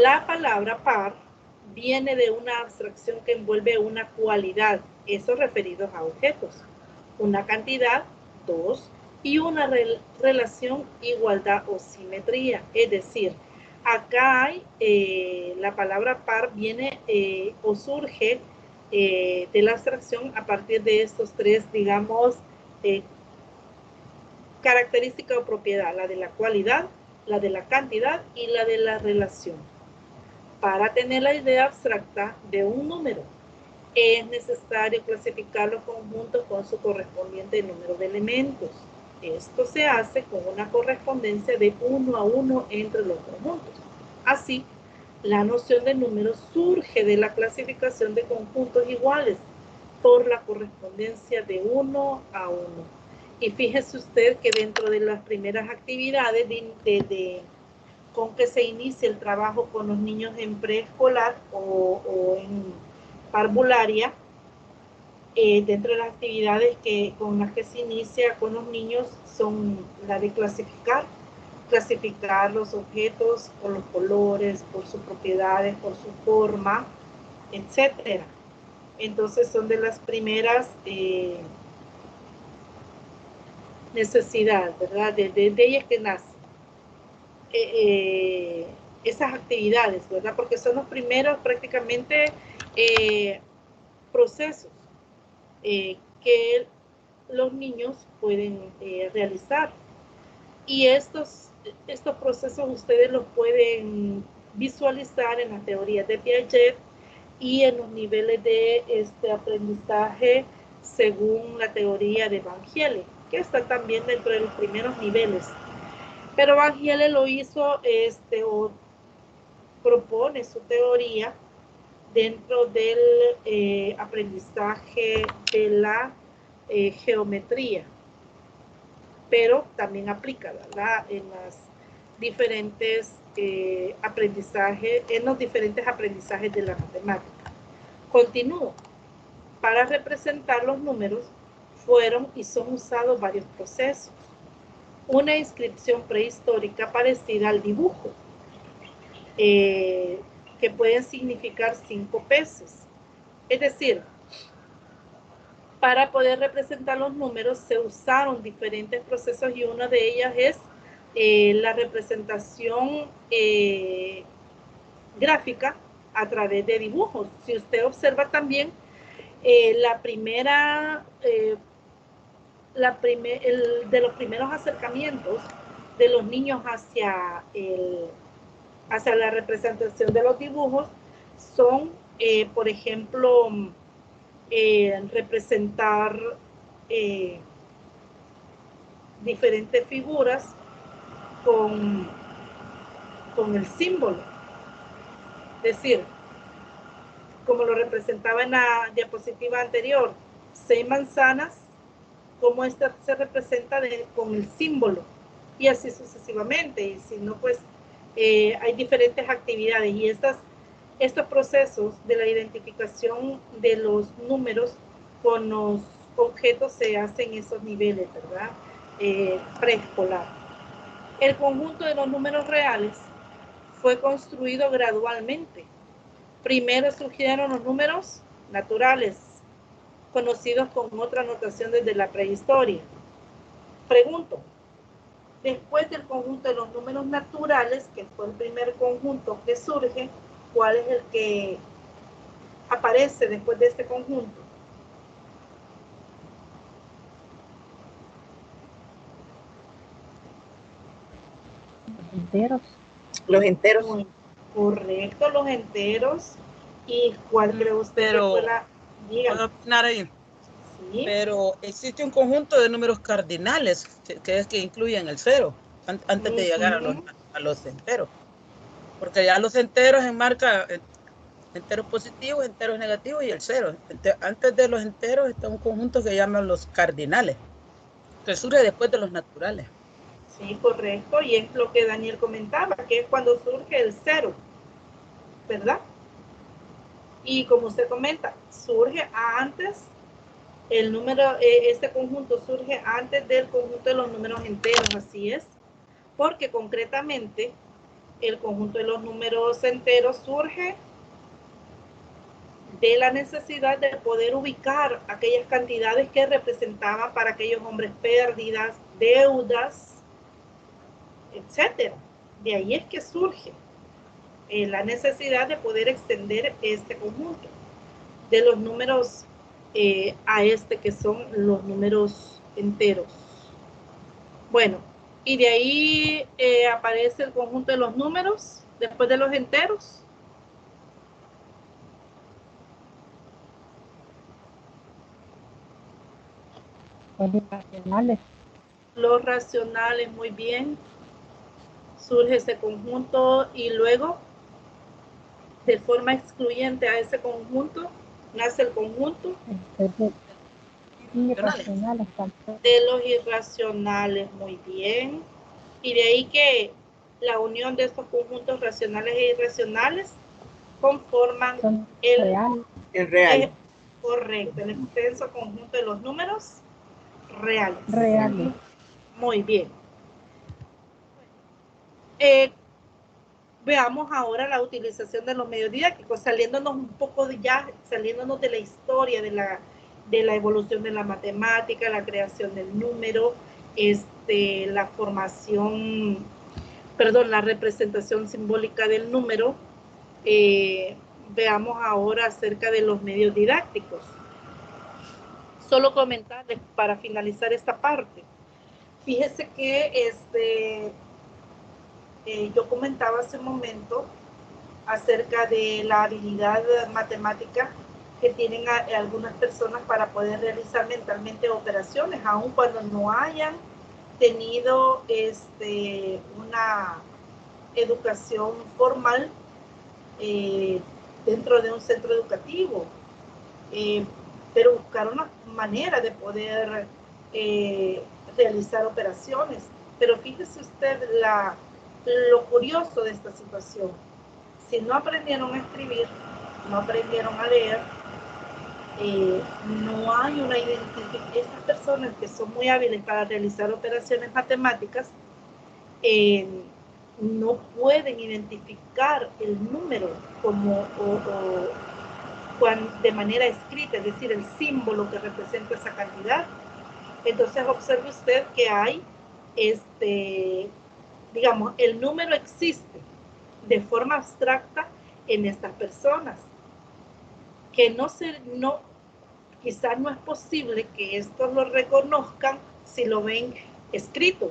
La palabra par viene de una abstracción que envuelve una cualidad, eso referidos a objetos, una cantidad, 2, y una relación, igualdad o simetría. Es decir, acá hay, la palabra par viene o surge de la abstracción a partir de estos tres, digamos, característica o propiedad, la de la cualidad, la de la cantidad y la de la relación. Para tener la idea abstracta de un número, es necesario clasificar los conjuntos con su correspondiente número de elementos. Esto se hace con una correspondencia de 1 a 1 entre los conjuntos. Así, la noción de números surge de la clasificación de conjuntos iguales por la correspondencia de 1 a 1. Y fíjese usted que dentro de las primeras actividades con que se inicia el trabajo con los niños en preescolar o en parvularia, dentro de las actividades con las que se inicia con los niños son la de clasificar los objetos por los colores, por sus propiedades, por su forma, etcétera. Entonces son de las primeras necesidad, ¿verdad? De ellas que nacen esas actividades, ¿verdad? Porque son los primeros prácticamente procesos que los niños pueden realizar. Y estos procesos ustedes los pueden visualizar en las teorías de Piaget y en los niveles de aprendizaje según la teoría de Van Gielen, que está también dentro de los primeros niveles. Pero Van Gielen lo hizo o propone su teoría dentro del aprendizaje de la geometría, pero también aplica, ¿verdad?, en las diferentes aprendizajes, en los diferentes aprendizajes de la matemática. Continúo. Para representar los números fueron y son usados varios procesos. Una inscripción prehistórica parecida al dibujo, que pueden significar 5 peces. Es decir, para poder representar los números se usaron diferentes procesos y una de ellas es la representación gráfica a través de dibujos. Si usted observa también de los primeros acercamientos de los niños hacia la representación de los dibujos son, por ejemplo, representar diferentes figuras con el símbolo. Es decir, como lo representaba en la diapositiva anterior, 6 manzanas, como esta se representa con el símbolo, y así sucesivamente. Y si no, pues hay diferentes actividades, y estos procesos de la identificación de los números con los objetos se hacen en esos niveles, ¿verdad? Preescolar. El conjunto de los números reales fue construido gradualmente. Primero surgieron los números naturales, conocidos con otra notación desde la prehistoria. Pregunto, después del conjunto de los números naturales, que fue el primer conjunto que surge, ¿cuál es el que aparece después de este conjunto? Los enteros. Muy correcto, los enteros. ¿Y cuál cree usted que fue la? ¿Puedo opinar ahí? Sí. Pero existe un conjunto de números cardinales que incluyen el 0 antes de llegar a los enteros. Porque ya los enteros enmarcan enteros positivos, enteros negativos y el 0. Antes de los enteros está un conjunto que llaman los cardinales, que surge después de los naturales. Sí, correcto. Y es lo que Daniel comentaba, que es cuando surge el 0, ¿verdad? Y como usted comenta, surge antes, el número, este conjunto surge antes del conjunto de los números enteros, así es, porque concretamente el conjunto de los números enteros surge de la necesidad de poder ubicar aquellas cantidades que representaban para aquellos hombres pérdidas, deudas, etcétera. De ahí es que surge la necesidad de poder extender este conjunto de los números a que son los números enteros. Bueno, y de ahí aparece el conjunto de los números después de los enteros. Los racionales. Los racionales, muy bien. Surge ese conjunto y luego, de forma excluyente a ese conjunto, nace el conjunto Irracionales. De los irracionales, muy bien. Y de ahí que la unión de estos conjuntos racionales e irracionales conforman el real. Correcto, el extenso conjunto de los números reales. Reales. Muy bien. Veamos ahora la utilización de los medios didácticos, saliéndonos un poco saliéndonos de la historia de la evolución de la matemática, la creación del número, la la representación simbólica del número, veamos ahora acerca de los medios didácticos. Solo comentarles para finalizar esta parte. Fíjese que yo comentaba hace un momento acerca de la habilidad matemática que tienen algunas personas para poder realizar mentalmente operaciones, aun cuando no hayan tenido una educación formal dentro de un centro educativo, pero buscar una manera de poder realizar operaciones. Pero fíjese usted lo curioso de esta situación. Si no aprendieron a escribir, no aprendieron a leer, no hay una identificación. Estas personas que son muy hábiles para realizar operaciones matemáticas no pueden identificar el número de manera escrita, es decir, el símbolo que representa esa cantidad. Entonces observe usted que hay, digamos, el número existe de forma abstracta en estas personas, que quizás no es posible que estos lo reconozcan si lo ven escrito.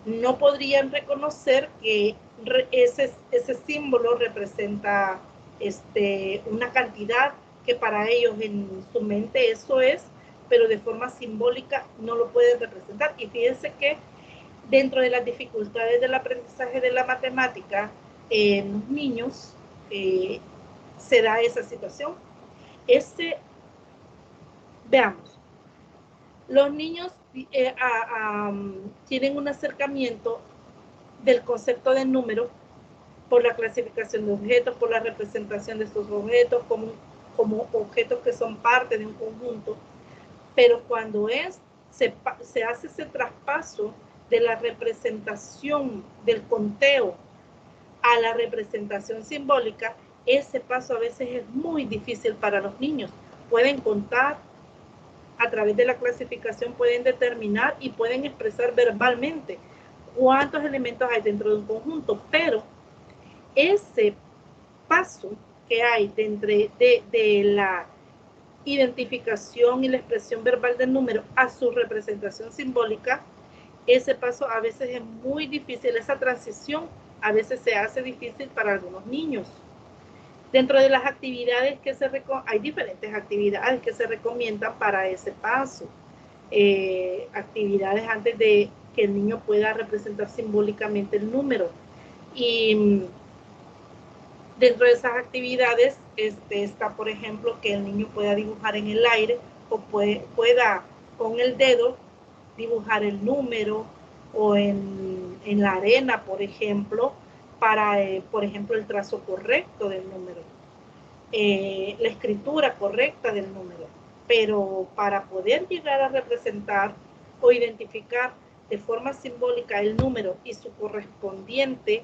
No podrían reconocer que ese símbolo representa una cantidad que para ellos en su mente eso es, pero de forma simbólica no lo pueden representar. Y fíjense que dentro de las dificultades del aprendizaje de la matemática en los niños se da esa situación. Veamos, los niños tienen un acercamiento del concepto de número por la clasificación de objetos, por la representación de estos objetos como objetos que son parte de un conjunto, pero cuando se hace ese traspaso de la representación del conteo a la representación simbólica, ese paso a veces es muy difícil para los niños. Pueden contar, a través de la clasificación pueden determinar y pueden expresar verbalmente cuántos elementos hay dentro de un conjunto, pero ese paso que hay de la identificación y la expresión verbal del número a su representación simbólica, ese paso a veces es muy difícil, esa transición a veces se hace difícil para algunos niños. Dentro de las actividades hay diferentes actividades que se recomiendan para ese paso. Actividades antes de que el niño pueda representar simbólicamente el número. Y dentro de esas actividades está, por ejemplo, que el niño pueda dibujar en el aire o pueda con el dedo dibujar el número o en la arena, por ejemplo, para, por ejemplo, el trazo correcto del número, la escritura correcta del número. Pero para poder llegar a representar o identificar de forma simbólica el número y su correspondiente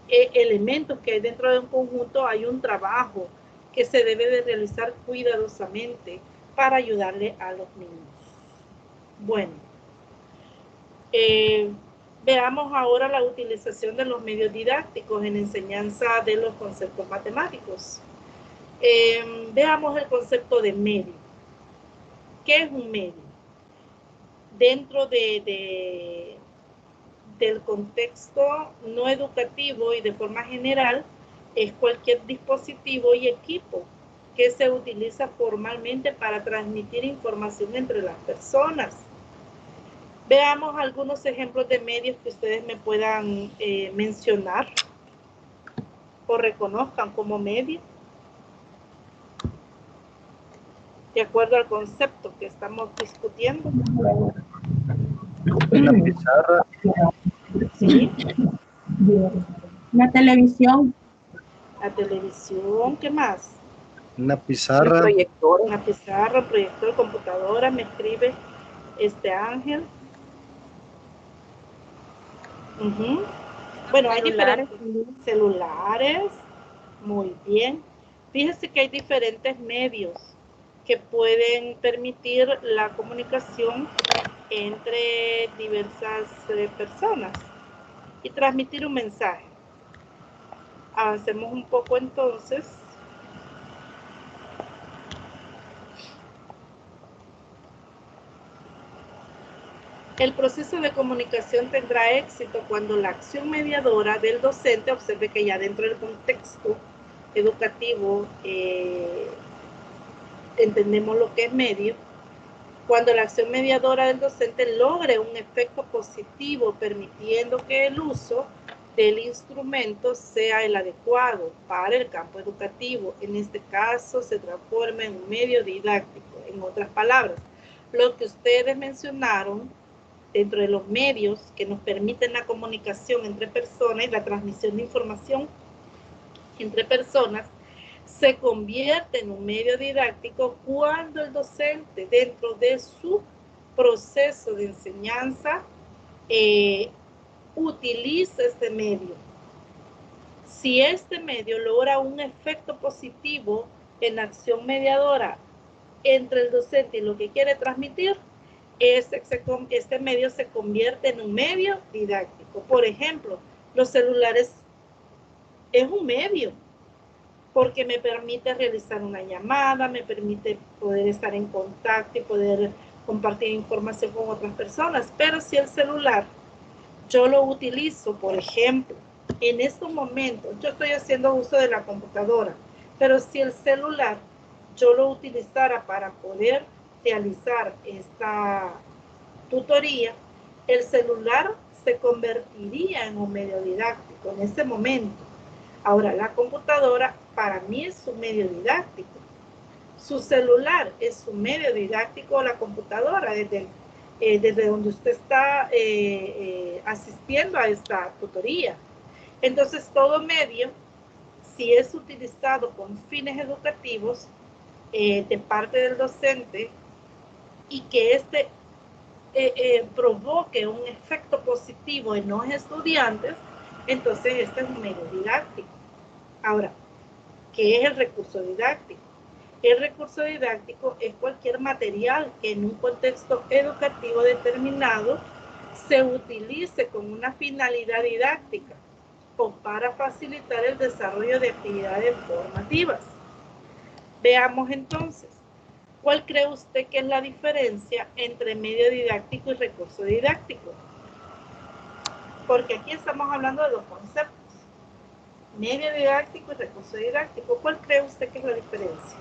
elementos que hay dentro de un conjunto, hay un trabajo que se debe de realizar cuidadosamente para ayudarle a los niños. Bueno, veamos ahora la utilización de los medios didácticos en enseñanza de los conceptos matemáticos. Veamos el concepto de medio. ¿Qué es un medio? Dentro del contexto no educativo y de forma general, es cualquier dispositivo y equipo que se utiliza formalmente para transmitir información entre las personas. Veamos algunos ejemplos de medios que ustedes me puedan mencionar o reconozcan como medio, de acuerdo al concepto que estamos discutiendo. Una pizarra. Sí. La televisión. La televisión, ¿qué más? Una pizarra. Un proyector. Una pizarra, proyector, computadora, me escribe Ángel. Bueno, hay diferentes celulares, muy bien. Fíjese que hay diferentes medios que pueden permitir la comunicación entre diversas personas y transmitir un mensaje. Avancemos un poco entonces. El proceso de comunicación tendrá éxito cuando la acción mediadora del docente, observe que ya dentro del contexto educativo entendemos lo que es medio, cuando la acción mediadora del docente logre un efecto positivo, permitiendo que el uso del instrumento sea el adecuado para el campo educativo. En este caso, se transforma en un medio didáctico. En otras palabras, lo que ustedes mencionaron dentro de los medios que nos permiten la comunicación entre personas y la transmisión de información entre personas, se convierte en un medio didáctico cuando el docente, dentro de su proceso de enseñanza, utiliza este medio. Si este medio logra un efecto positivo en la acción mediadora entre el docente y lo que quiere transmitir, este medio se convierte en un medio didáctico. Por ejemplo, los celulares es un medio, porque me permite realizar una llamada, me permite poder estar en contacto y poder compartir información con otras personas. Pero si el celular yo lo utilizo, por ejemplo, en estos momentos, yo estoy haciendo uso de la computadora, pero si el celular yo lo utilizara para poder realizar esta tutoría, el celular se convertiría en un medio didáctico en ese momento. Ahora, la computadora para mí es un medio didáctico. Su celular es un medio didáctico, la computadora, desde donde usted está asistiendo a esta tutoría. Entonces, todo medio, si es utilizado con fines educativos de parte del docente y que este provoque un efecto positivo en los estudiantes, entonces este es un medio didáctico. Ahora, ¿qué es el recurso didáctico? El recurso didáctico es cualquier material que en un contexto educativo determinado se utilice con una finalidad didáctica o para facilitar el desarrollo de actividades formativas. Veamos entonces, ¿cuál cree usted que es la diferencia entre medio didáctico y recurso didáctico? Porque aquí estamos hablando de dos conceptos, medio didáctico y recurso didáctico. ¿Cuál cree usted que es la diferencia?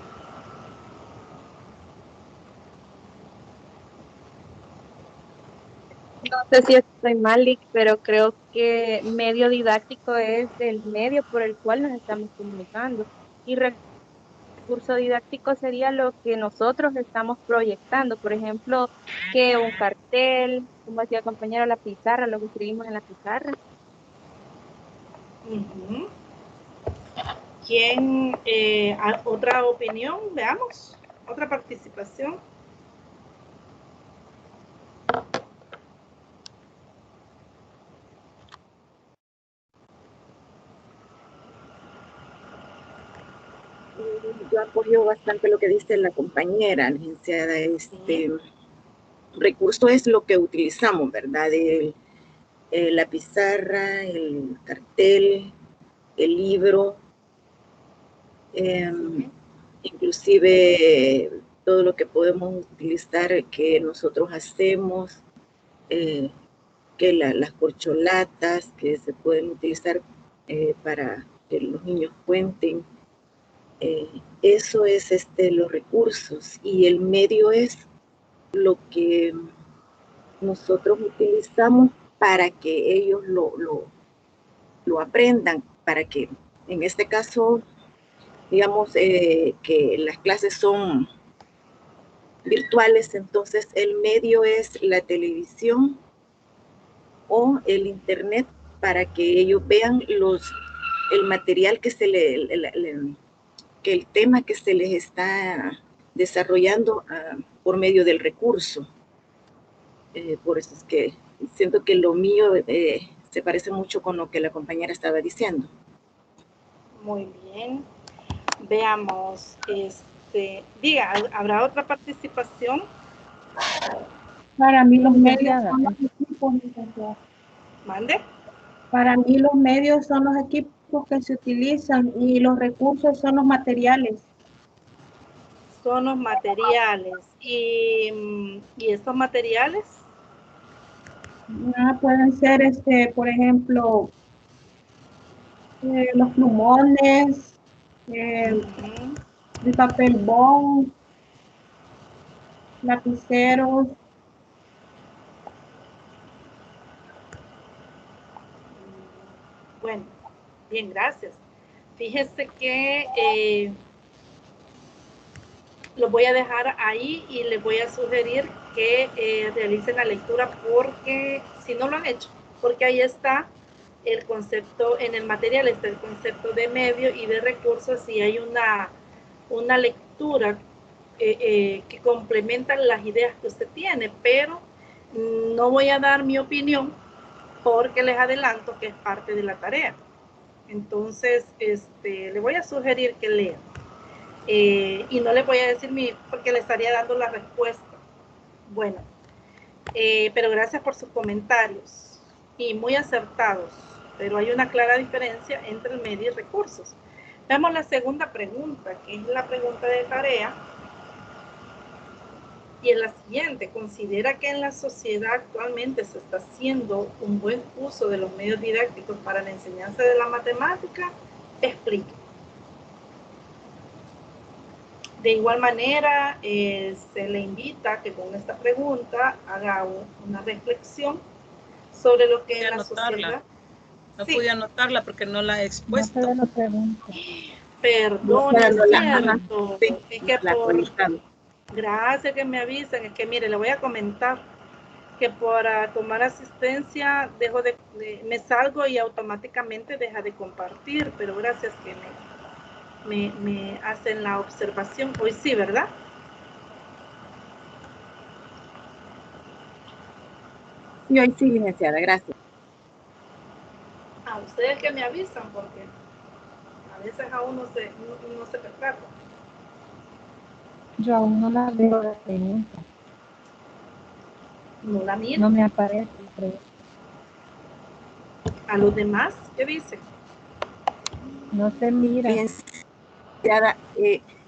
No sé si estoy mal, Lick, pero creo que medio didáctico es el medio por el cual nos estamos comunicando. Y recurso didáctico sería lo que nosotros estamos proyectando. Por ejemplo, que un cartel, como decía el compañero, la pizarra, lo que escribimos en la pizarra. Uh-huh. ¿Quién? ¿Otra opinión? Veamos. ¿Otra participación? Yo apoyo bastante lo que dice la compañera, licenciada. Recurso es lo que utilizamos, ¿verdad? La pizarra, el cartel, el libro, inclusive todo lo que podemos utilizar que nosotros hacemos, que las corcholatas que se pueden utilizar para que los niños cuenten. Eso es los recursos, y el medio es lo que nosotros utilizamos para que ellos lo aprendan, para que en este caso, digamos que las clases son virtuales, entonces el medio es la televisión o el internet para que ellos vean el material que que el tema que se les está desarrollando por medio del recurso. Por eso es que siento que lo mío se parece mucho con lo que la compañera estaba diciendo. Muy bien. Veamos, Diga, ¿habrá otra participación? Para mí los medios son los equipos, licenciada. Mande. Para mí los medios son los equipos que se utilizan y los recursos son los materiales. Son los materiales. ¿Y estos materiales? Pueden ser, por ejemplo, los plumones, el papel bond, lapiceros. Bueno, bien, gracias. Fíjese que lo voy a dejar ahí y les voy a sugerir que realicen la lectura porque, si no lo han hecho, porque ahí está el concepto, en el material está el concepto de medio y de recursos y hay una lectura que complementa las ideas que usted tiene, pero no voy a dar mi opinión porque les adelanto que es parte de la tarea. Entonces, le voy a sugerir que lean. Y no le voy a decir porque le estaría dando la respuesta. Bueno, pero gracias por sus comentarios y muy acertados, pero hay una clara diferencia entre el medio y recursos. Veamos la segunda pregunta, que es la pregunta de tarea, y es la siguiente: ¿considera que en la sociedad actualmente se está haciendo un buen uso de los medios didácticos para la enseñanza de la matemática? Explique. De igual manera, se le invita a que con esta pregunta haga una reflexión sobre lo que es la sociedad. No pude anotarla porque no la he expuesto. No se ve la pregunta. Perdón, No, es no la- cierto. sí, Es que la actualizamos. gracias que me avisen, es que mire, le voy a comentar que para tomar asistencia me salgo y automáticamente deja de compartir, pero gracias que me hacen la observación. Hoy sí, ¿verdad? Sí, hoy sí, licenciada, gracias. A ustedes que me avisan, porque a veces a uno se percata. Yo aún no la veo la pregunta. No la miro. No me aparece la pregunta. A los demás, ¿qué dicen? No se mira. Licenciada,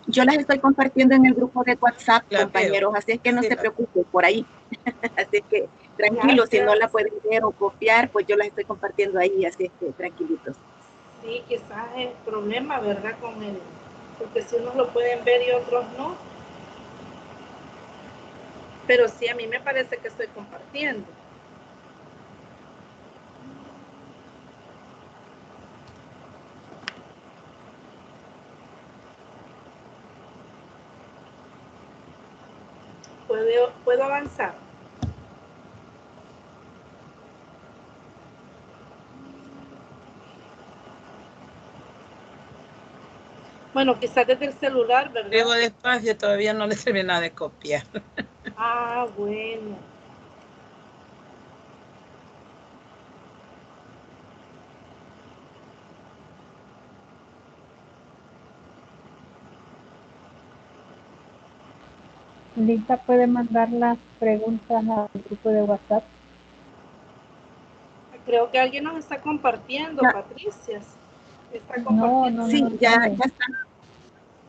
yo las estoy compartiendo en el grupo de WhatsApp, La compañeros, veo. así es que no Sí, se preocupen por ahí. Así es que tranquilos, si no la Gracias. pueden ver o copiar, pues yo las estoy compartiendo ahí, así es que tranquilitos. Sí, quizás es el problema, ¿verdad? Porque si unos lo pueden ver y otros no. Pero sí, a mí me parece que estoy compartiendo. ¿Puedo avanzar? Bueno, quizás desde el celular, ¿verdad? Llevo despacio, todavía no le termina de copiar. Ah, bueno. Lisa puede mandar las preguntas al grupo de WhatsApp. Creo que alguien nos está compartiendo, Ya. Patricia. Está No, compartiendo. Sí, ya sale. está.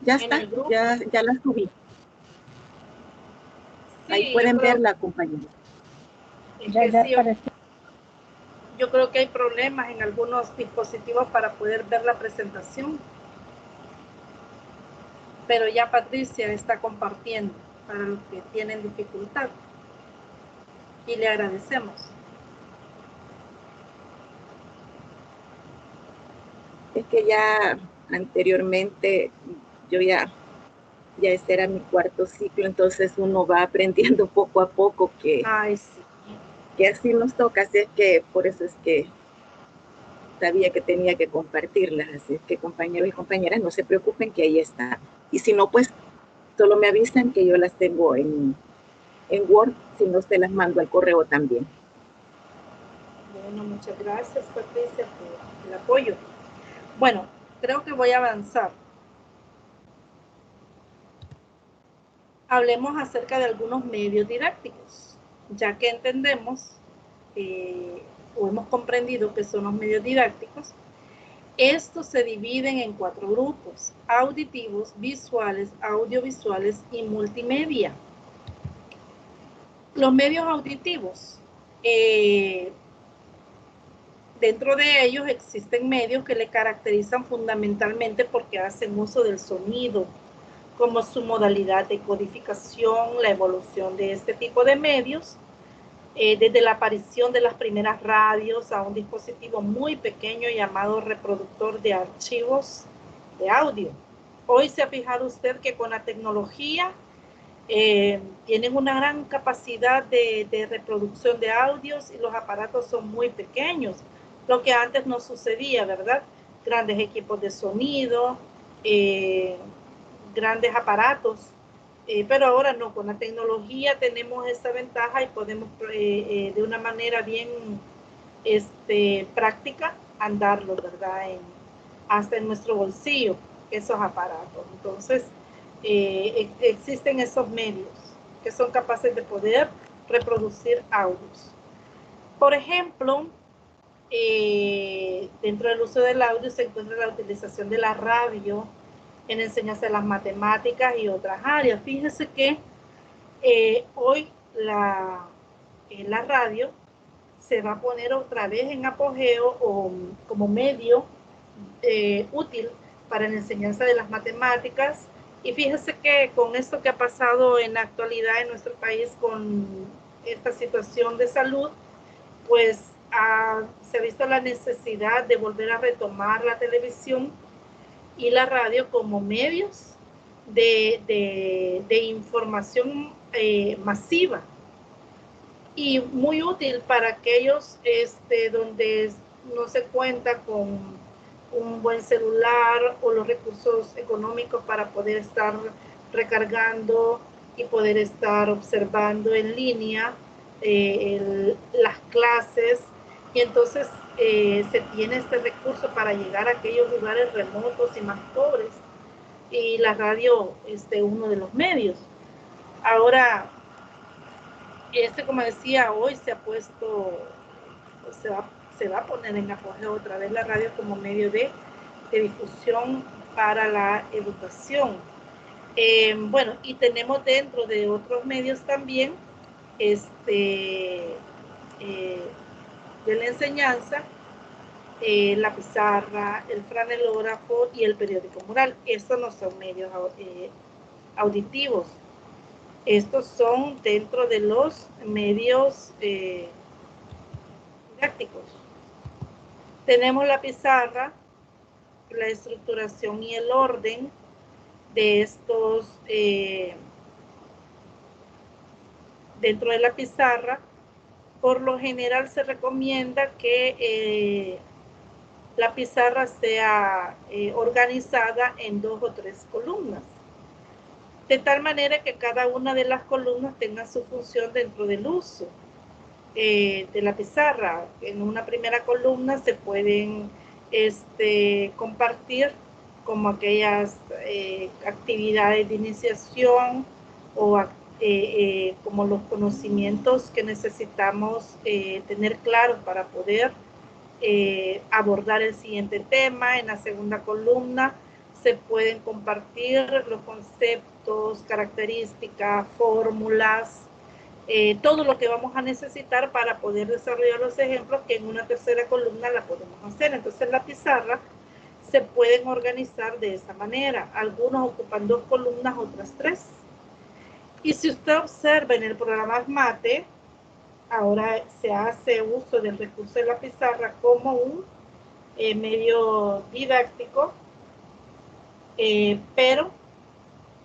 Ya En está, el grupo. ya la subí. Sí, Ahí pueden verla, compañeros. Es Ya que sí, apareció. yo creo que hay problemas en algunos dispositivos para poder ver la presentación. Pero ya Patricia está compartiendo para los que tienen dificultad. Y le agradecemos. Es que ya anteriormente yo ya este era mi cuarto ciclo, entonces uno va aprendiendo poco a poco Ay, sí. que así nos toca, así es que por eso es que sabía que tenía que compartirlas, así es que compañeros y compañeras no se preocupen que ahí está. Y si no, pues solo me avisan que yo las tengo en Word, si no se las mando al correo también. Bueno, muchas gracias, Patricia, por el apoyo. Bueno, creo que voy a avanzar. hablemos acerca de algunos medios didácticos, ya que entendemos o hemos comprendido que son los medios didácticos. Estos se dividen en 4 grupos: auditivos, visuales, audiovisuales y multimedia. Los medios auditivos, dentro de ellos existen medios que le caracterizan fundamentalmente porque hacen uso del sonido como su modalidad de codificación. La evolución de este tipo de medios, desde la aparición de las primeras radios a un dispositivo muy pequeño llamado reproductor de archivos de audio. Hoy se ha fijado usted que con la tecnología tienen una gran capacidad de reproducción de audios y los aparatos son muy pequeños, lo que antes no sucedía, ¿verdad? Grandes equipos de sonido, grandes aparatos. Pero ahora no, con la tecnología tenemos esta ventaja y podemos de una manera bien práctica andarlo, ¿verdad? Hasta en nuestro bolsillo, esos aparatos. Entonces, existen esos medios que son capaces de poder reproducir audios. Por ejemplo, dentro del uso del audio se encuentra la utilización de la radio en enseñanza de las matemáticas y otras áreas. Fíjese que hoy la radio se va a poner otra vez en apogeo o como medio útil para la enseñanza de las matemáticas. Y fíjese que con esto que ha pasado en la actualidad en nuestro país con esta situación de salud, pues se ha visto la necesidad de volver a retomar la televisión y la radio como medios de información masiva y muy útil para aquellos donde no se cuenta con un buen celular o los recursos económicos para poder estar recargando y poder estar observando en línea las clases. Y entonces se tiene este recurso para llegar a aquellos lugares remotos y más pobres, y la radio es uno de los medios. Ahora, como decía, hoy se ha puesto, se va a poner en apogeo otra vez la radio como medio de difusión para la educación. Bueno, y tenemos dentro de otros medios también de la enseñanza, la pizarra, el franelógrafo y el periódico mural. Estos no son medios auditivos. Estos son dentro de los medios didácticos. Tenemos la pizarra, la estructuración y el orden de estos dentro de la pizarra. Por lo general se recomienda que la pizarra sea organizada en 2 o 3 columnas, de tal manera que cada una de las columnas tenga su función dentro del uso de la pizarra. En una primera columna se pueden compartir como aquellas actividades de iniciación o como los conocimientos que necesitamos tener claros para poder abordar el siguiente tema. En la segunda columna se pueden compartir los conceptos, características, fórmulas, todo lo que vamos a necesitar para poder desarrollar los ejemplos, que en una tercera columna la podemos hacer. Entonces la pizarra se pueden organizar de esa manera. Algunos ocupan 2 columnas, otras 3. Y si usted observa en el programa Mate, ahora se hace uso del recurso de la pizarra como un medio didáctico, pero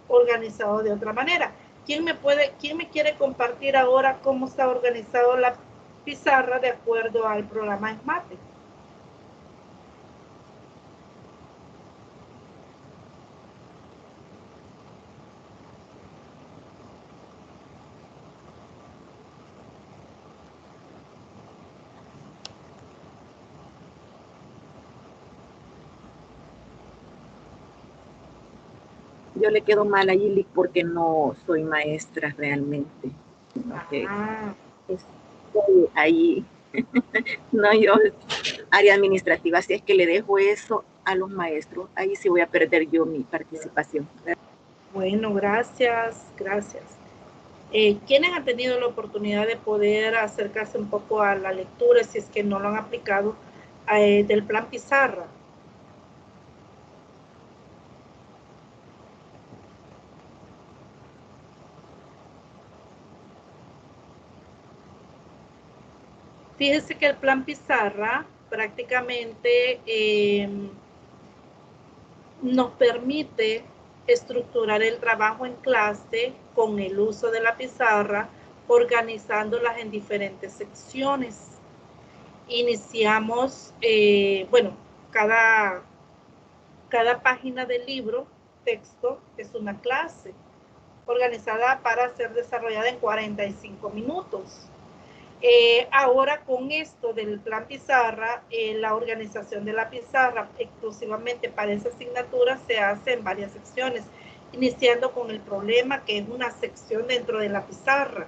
organizado de otra manera. ¿Quién me quiere compartir ahora cómo está organizado la pizarra de acuerdo al programa Mate? Yo le quedo mal a Gili porque no soy maestra realmente. Okay. Estoy ahí. No, yo área administrativa, así es que le dejo eso a los maestros. Ahí sí voy a perder yo mi participación. Bueno, gracias, gracias. ¿Quiénes han tenido la oportunidad de poder acercarse un poco a la lectura, si es que no lo han aplicado, del plan Pizarra? Fíjense que el plan Pizarra prácticamente nos permite estructurar el trabajo en clase con el uso de la pizarra, organizándolas en diferentes secciones. Iniciamos, bueno, cada página del libro, texto, es una clase organizada para ser desarrollada en 45 minutos. Ahora con esto del plan Pizarra, la organización de la pizarra exclusivamente para esa asignatura se hace en varias secciones, iniciando con el problema, que es una sección dentro de la pizarra,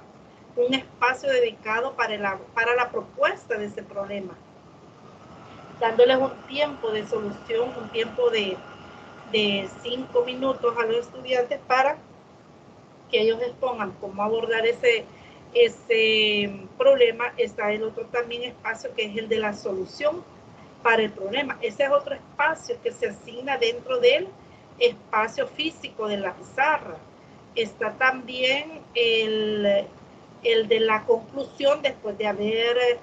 un espacio dedicado para la propuesta de ese problema, dándoles un tiempo de solución, un tiempo de 5 minutos a los estudiantes para que ellos expongan cómo abordar ese problema. Está el otro también espacio, que es el de la solución para el problema. Ese es otro espacio que se asigna dentro del espacio físico de la pizarra. Está también el de la conclusión, después de haber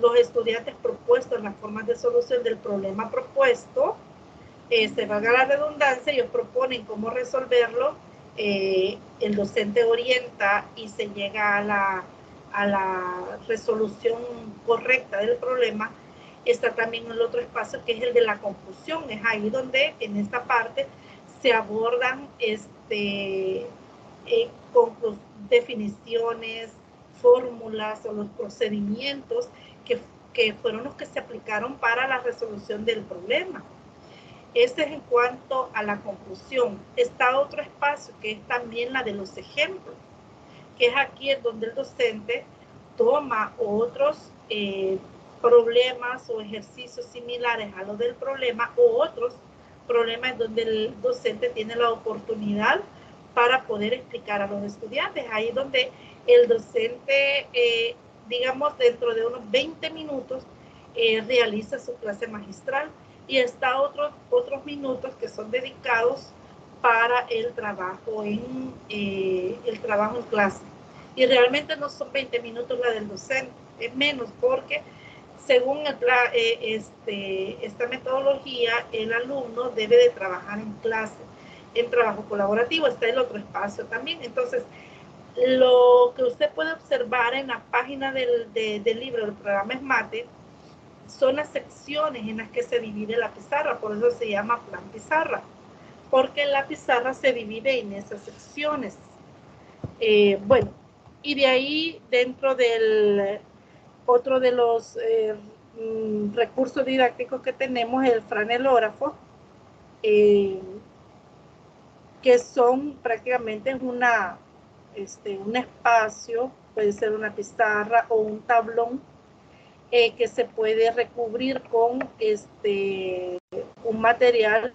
los estudiantes propuesto las formas de solución del problema propuesto. Se valga la redundancia, ellos proponen cómo resolverlo. El docente orienta y se llega a la resolución correcta del problema. Está también el otro espacio, que es el de la conclusión. Es ahí donde en esta parte se abordan definiciones, fórmulas o los procedimientos que fueron los que se aplicaron para la resolución del problema. Ese es en cuanto a la conclusión. Está otro espacio, que es también la de los ejemplos, que es aquí en donde el docente toma otros problemas o ejercicios similares a los del problema, o otros problemas donde el docente tiene la oportunidad para poder explicar a los estudiantes. Ahí donde el docente, digamos, dentro de unos 20 minutos, realiza su clase magistral. Y está otros minutos que son dedicados para el trabajo en clase. Y realmente no son 20 minutos la del docente, es menos, porque según esta metodología, el alumno debe de trabajar en clase, en trabajo colaborativo. Está el otro espacio también. Entonces, lo que usted puede observar en la página del libro del programa SMATE son las secciones en las que se divide la pizarra. Por eso se llama plan pizarra, porque la pizarra se divide en esas secciones. Bueno, y de ahí, dentro del otro de los recursos didácticos que tenemos, el franelógrafo, que son prácticamente un espacio, puede ser una pizarra o un tablón, que se puede recubrir con un material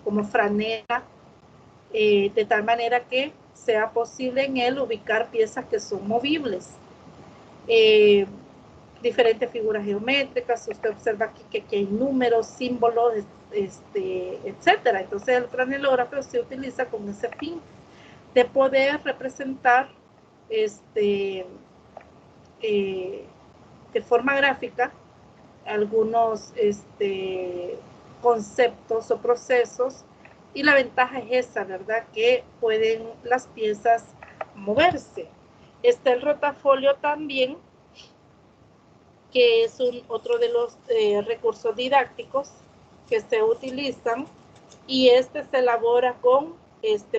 como franela, de tal manera que sea posible en él ubicar piezas que son movibles. Diferentes figuras geométricas, usted observa aquí que hay números, símbolos, etcétera. Entonces el franelógrafo se utiliza con ese fin de poder representar de forma gráfica algunos conceptos o procesos, y la ventaja es esa, ¿verdad? Que pueden las piezas moverse. Está el rotafolio también, que es otro de los recursos didácticos que se utilizan, y se elabora con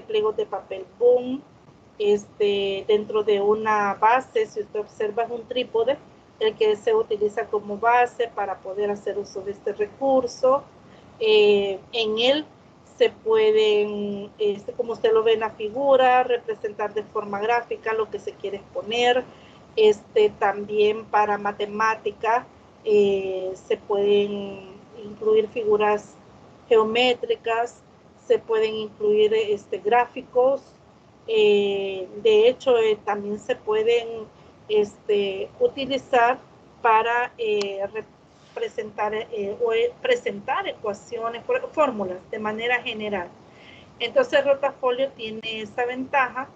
pliegos de papel boom, dentro de una base. Si usted observa, es un trípode el que se utiliza como base para poder hacer uso de este recurso. En él se pueden, como usted lo ve en la figura, representar de forma gráfica lo que se quiere exponer. También para matemática se pueden incluir figuras geométricas, se pueden incluir gráficos. De hecho, también se pueden utilizar para presentar ecuaciones, fórmulas de manera general. Entonces el rotafolio tiene esa ventaja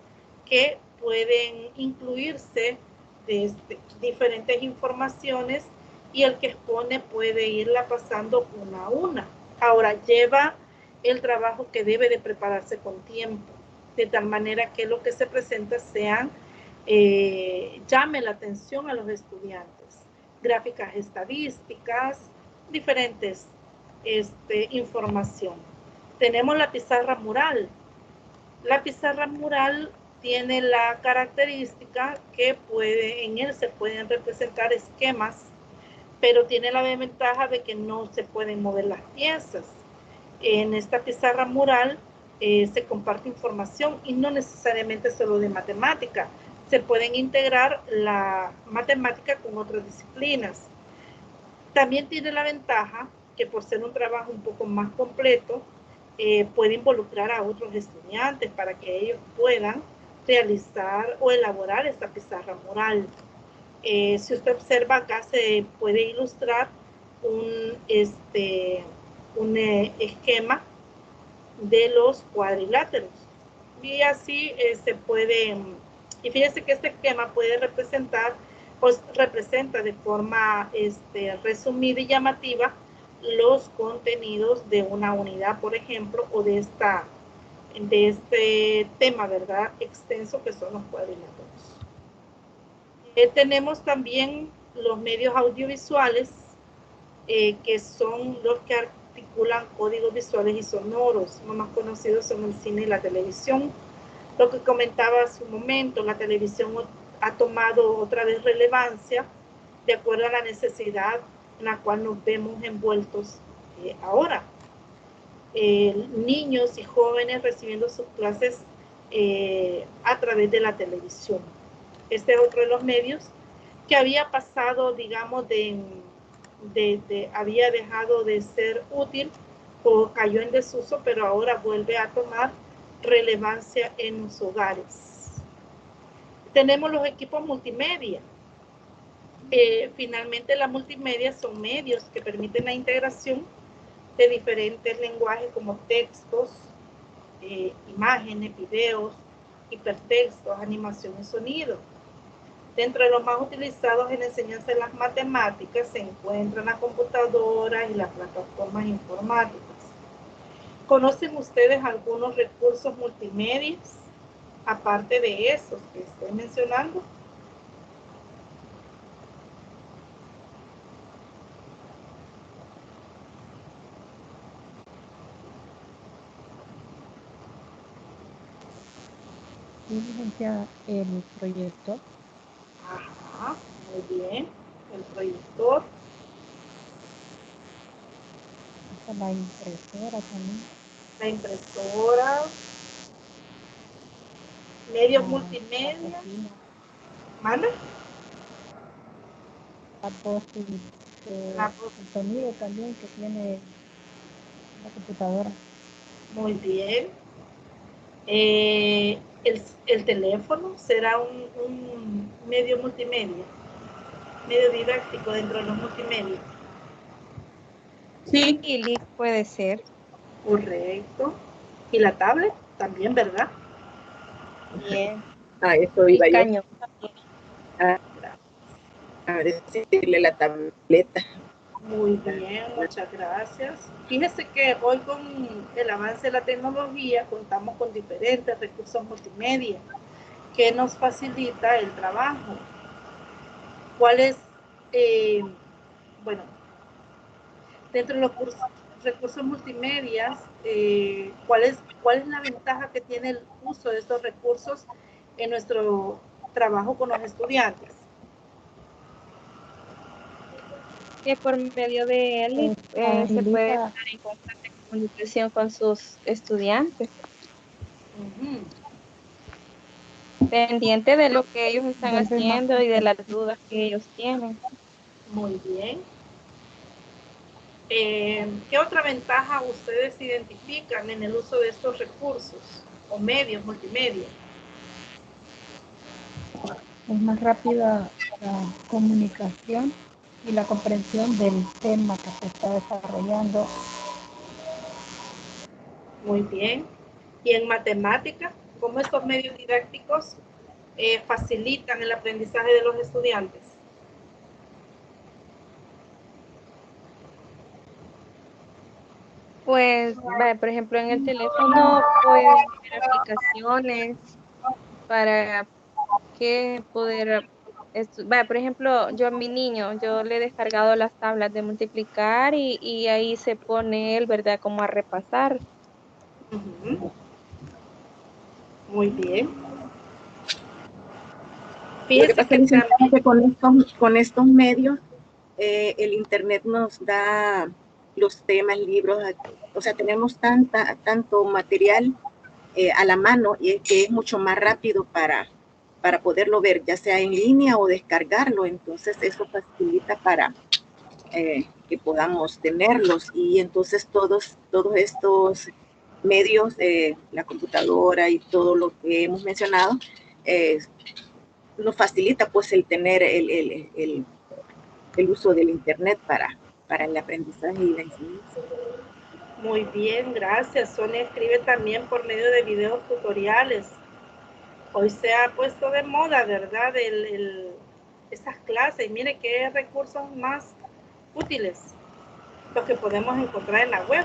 que pueden incluirse diferentes informaciones y el que expone puede irla pasando una a una. Ahora lleva el trabajo que debe de prepararse con tiempo, de tal manera que lo que se presenta llame la atención a los estudiantes. Gráficas estadísticas, diferentes información. Tenemos la pizarra mural. La pizarra mural tiene la característica que en él se pueden representar esquemas, pero tiene la desventaja de que no se pueden mover las piezas. En esta pizarra mural se comparte información y no necesariamente solo de matemática. Se pueden integrar la matemática con otras disciplinas. También tiene la ventaja que por ser un trabajo un poco más completo, puede involucrar a otros estudiantes para que ellos puedan realizar o elaborar esta pizarra mural. Si usted observa acá se puede ilustrar un esquema de los cuadriláteros y así se puede, y fíjese que este esquema puede representar, pues representa de forma resumida y llamativa los contenidos de una unidad, por ejemplo, o de este tema, ¿verdad?, extenso que son los cuadriláteros. Tenemos también los medios audiovisuales, que son los que articulan códigos visuales y sonoros. Los más conocidos son el cine y la televisión. Lo que comentaba hace un momento, la televisión ha tomado otra vez relevancia de acuerdo a la necesidad en la cual nos vemos envueltos ahora. Niños y jóvenes recibiendo sus clases a través de la televisión. Este es otro de los medios que había pasado, digamos, había dejado de ser útil o cayó en desuso, pero ahora vuelve a tomar relevancia en los hogares. Tenemos los equipos multimedia. Finalmente, la multimedia son medios que permiten la integración de diferentes lenguajes como textos, imágenes, videos, hipertextos, animación y sonido. Dentro de los más utilizados en la enseñanza de las matemáticas se encuentran las computadoras y las plataformas informáticas. ¿Conocen ustedes algunos recursos multimedia, aparte de esos que estoy mencionando? Sí, licenciada, el proyector. Ajá, muy bien. El proyector. La impresora también. La impresora. Medios multimedia. ¿Manda? La voz y el sonido también que tiene la computadora. Muy bien. El teléfono será un medio multimedia, medio didáctico dentro de los multimedia. Sí, Lili, puede ser. Correcto. Y la tablet también, ¿verdad? Bien. Eso iba yo. Caño. A decirle la tableta. Muy bien, muchas gracias. Fíjese que hoy con el avance de la tecnología contamos con diferentes recursos multimedia que nos facilita el trabajo. ¿Cuáles? Bueno, dentro de los recursos multimedia, ¿cuál es la ventaja que tiene el uso de estos recursos en nuestro trabajo con los estudiantes? Que por medio de él se puede estar en contacto. comunicación con sus estudiantes, Ujú. pendiente de lo que ellos están Del ritmo. haciendo y de las dudas que ellos tienen. Muy bien. ¿Qué otra ventaja ustedes identifican en el uso de estos recursos o medios multimedia? Es más rápida la comunicación y la comprensión del tema que se está desarrollando. Muy bien. Y en matemática, ¿cómo estos medios didácticos facilitan el aprendizaje de los estudiantes? Pues, por ejemplo, en el teléfono pueden ver aplicaciones para que poder, por ejemplo, yo a mi niño, yo le he descargado las tablas de multiplicar y ahí se pone él, ¿verdad? Como a repasar. Ujú. Muy bien. Lo que Fíjese pasa, que licenciada, también, que con estos medios, el Internet nos da los temas, libros, o sea, tenemos tanto material a la mano y que es mucho más rápido para poderlo ver, ya sea en línea o descargarlo. Entonces, eso facilita para que podamos tenerlos. Y entonces todos estos medios, la computadora y todo lo que hemos mencionado, nos facilita pues el tener el uso del Internet para el aprendizaje y la enseñanza. muy bien, gracias. Sonia escribe también por medio de videos tutoriales. Hoy se ha puesto de moda, ¿verdad? Estas clases. Y mire qué recursos más útiles los que podemos encontrar en la web.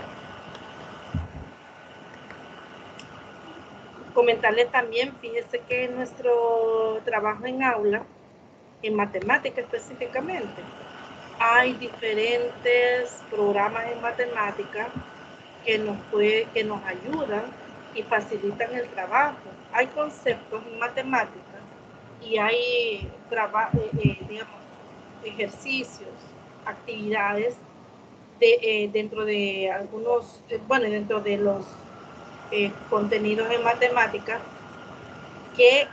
Comentarle también, fíjese que en nuestro trabajo en aula, en matemática específicamente, hay diferentes programas en matemática que nos ayudan y facilitan el trabajo. Hay conceptos en matemática y hay digamos, ejercicios, actividades dentro de algunos, dentro de los contenidos en matemática que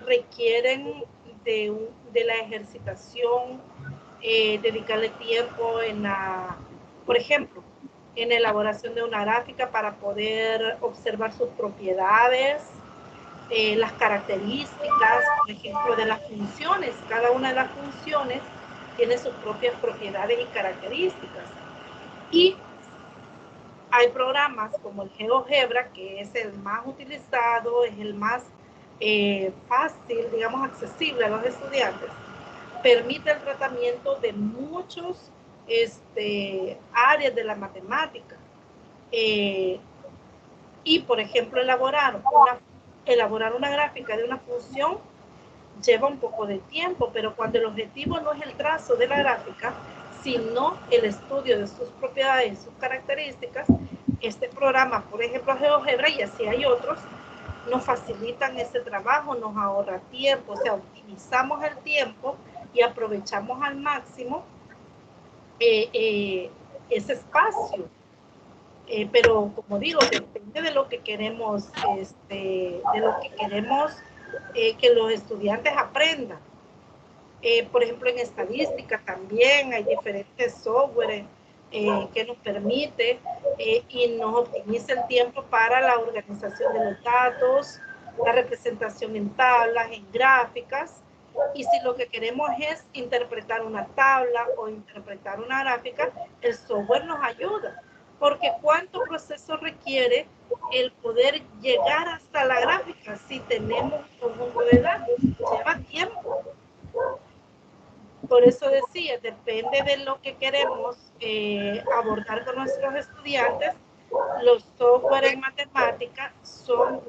requieren de la ejercitación, dedicarle tiempo por ejemplo, en la elaboración de una gráfica para poder observar sus propiedades, las características, por ejemplo, de las funciones. Cada una de las funciones tiene sus propias propiedades y características. Y hay programas como el GeoGebra, que es el más utilizado, es el más fácil, digamos, accesible a los estudiantes. Permite el tratamiento de muchos áreas de la matemática. Y, por ejemplo, elaborar una gráfica de una función lleva un poco de tiempo, pero cuando el objetivo no es el trazo de la gráfica, sino el estudio de sus propiedades, sus características, este programa, por ejemplo, GeoGebra, y así hay otros, nos facilitan ese trabajo, nos ahorra tiempo, o sea, optimizamos el tiempo y aprovechamos al máximo ese espacio. Pero como digo, depende de lo que queremos, que los estudiantes aprendan. Por ejemplo, en estadística también hay diferentes software que nos permite y nos optimiza el tiempo para la organización de los datos, la representación en tablas, en gráficas. Y si lo que queremos es interpretar una tabla o interpretar una gráfica, el software nos ayuda. Porque ¿cuánto proceso requiere el poder llegar hasta la gráfica si tenemos un conjunto de datos? Lleva tiempo. Por eso decía, depende de lo que queremos abordar con nuestros estudiantes. Los software en matemática son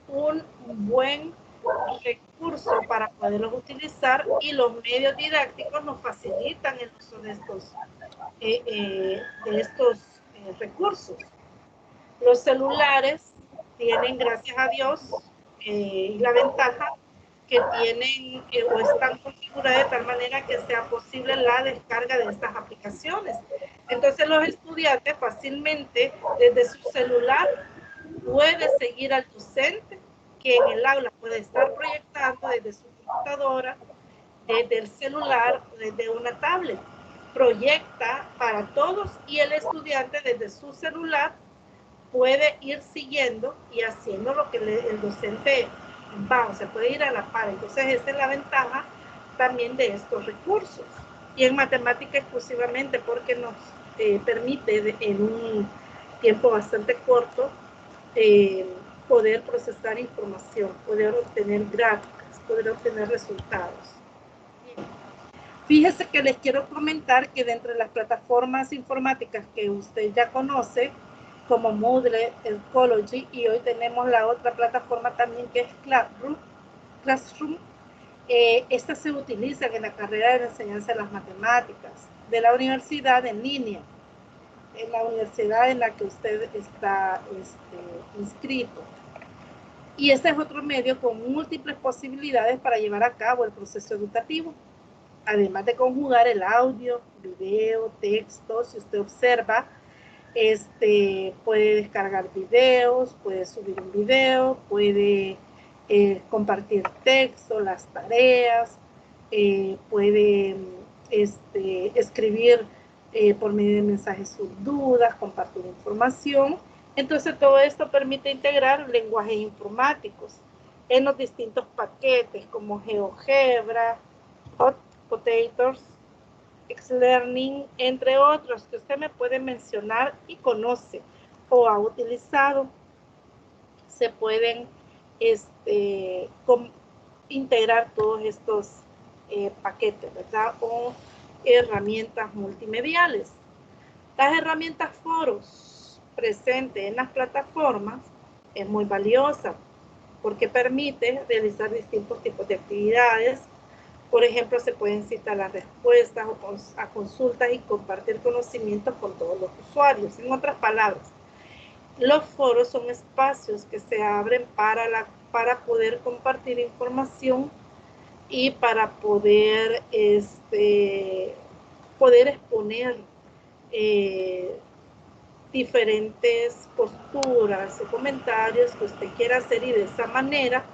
un buen recurso para poderlos utilizar y los medios didácticos nos facilitan el uso de estos recursos. Los celulares tienen, gracias a Dios, y la ventaja que tienen o están configuradas de tal manera que sea posible la descarga de estas aplicaciones. Entonces los estudiantes fácilmente desde su celular puede seguir al docente, que en el aula puede estar proyectando desde su computadora, desde el celular, desde una tablet. Proyecta para todos y el estudiante desde su celular puede ir siguiendo y haciendo lo que el docente va, o sea, puede ir a la par. Entonces esa es la ventaja también de estos recursos. Y en matemática exclusivamente porque nos permite en un tiempo bastante corto poder procesar información, poder obtener gráficas, poder obtener resultados. Fíjese que les quiero comentar que dentro de las plataformas informáticas que usted ya conoce, como Moodle, Ecology, y hoy tenemos la otra plataforma también que es Classroom, estas se utilizan en la carrera de la enseñanza de las matemáticas, de la universidad en línea, en la universidad en la que usted está inscrito. Y este es otro medio con múltiples posibilidades para llevar a cabo el proceso educativo. Además de conjugar el audio, video, texto, si usted observa, puede descargar videos, puede subir un video, puede compartir texto, las tareas, puede escribir por medio de mensajes sus dudas, compartir información. Entonces todo esto permite integrar lenguajes informáticos en los distintos paquetes como GeoGebra, Hot Potatoes, Xlearning, entre otros que usted me puede mencionar y conoce o ha utilizado. Se pueden integrar todos estos paquetes, ¿verdad? O herramientas multimediales. Las herramientas foros presentes en las plataformas es muy valiosa porque permite realizar distintos tipos de actividades. Por ejemplo, se pueden citar las respuestas a consultas y compartir conocimientos con todos los usuarios. En otras palabras, los foros son espacios que se abren para poder compartir información y para poder, poder exponer diferentes posturas o comentarios que usted quiera hacer y de esa manera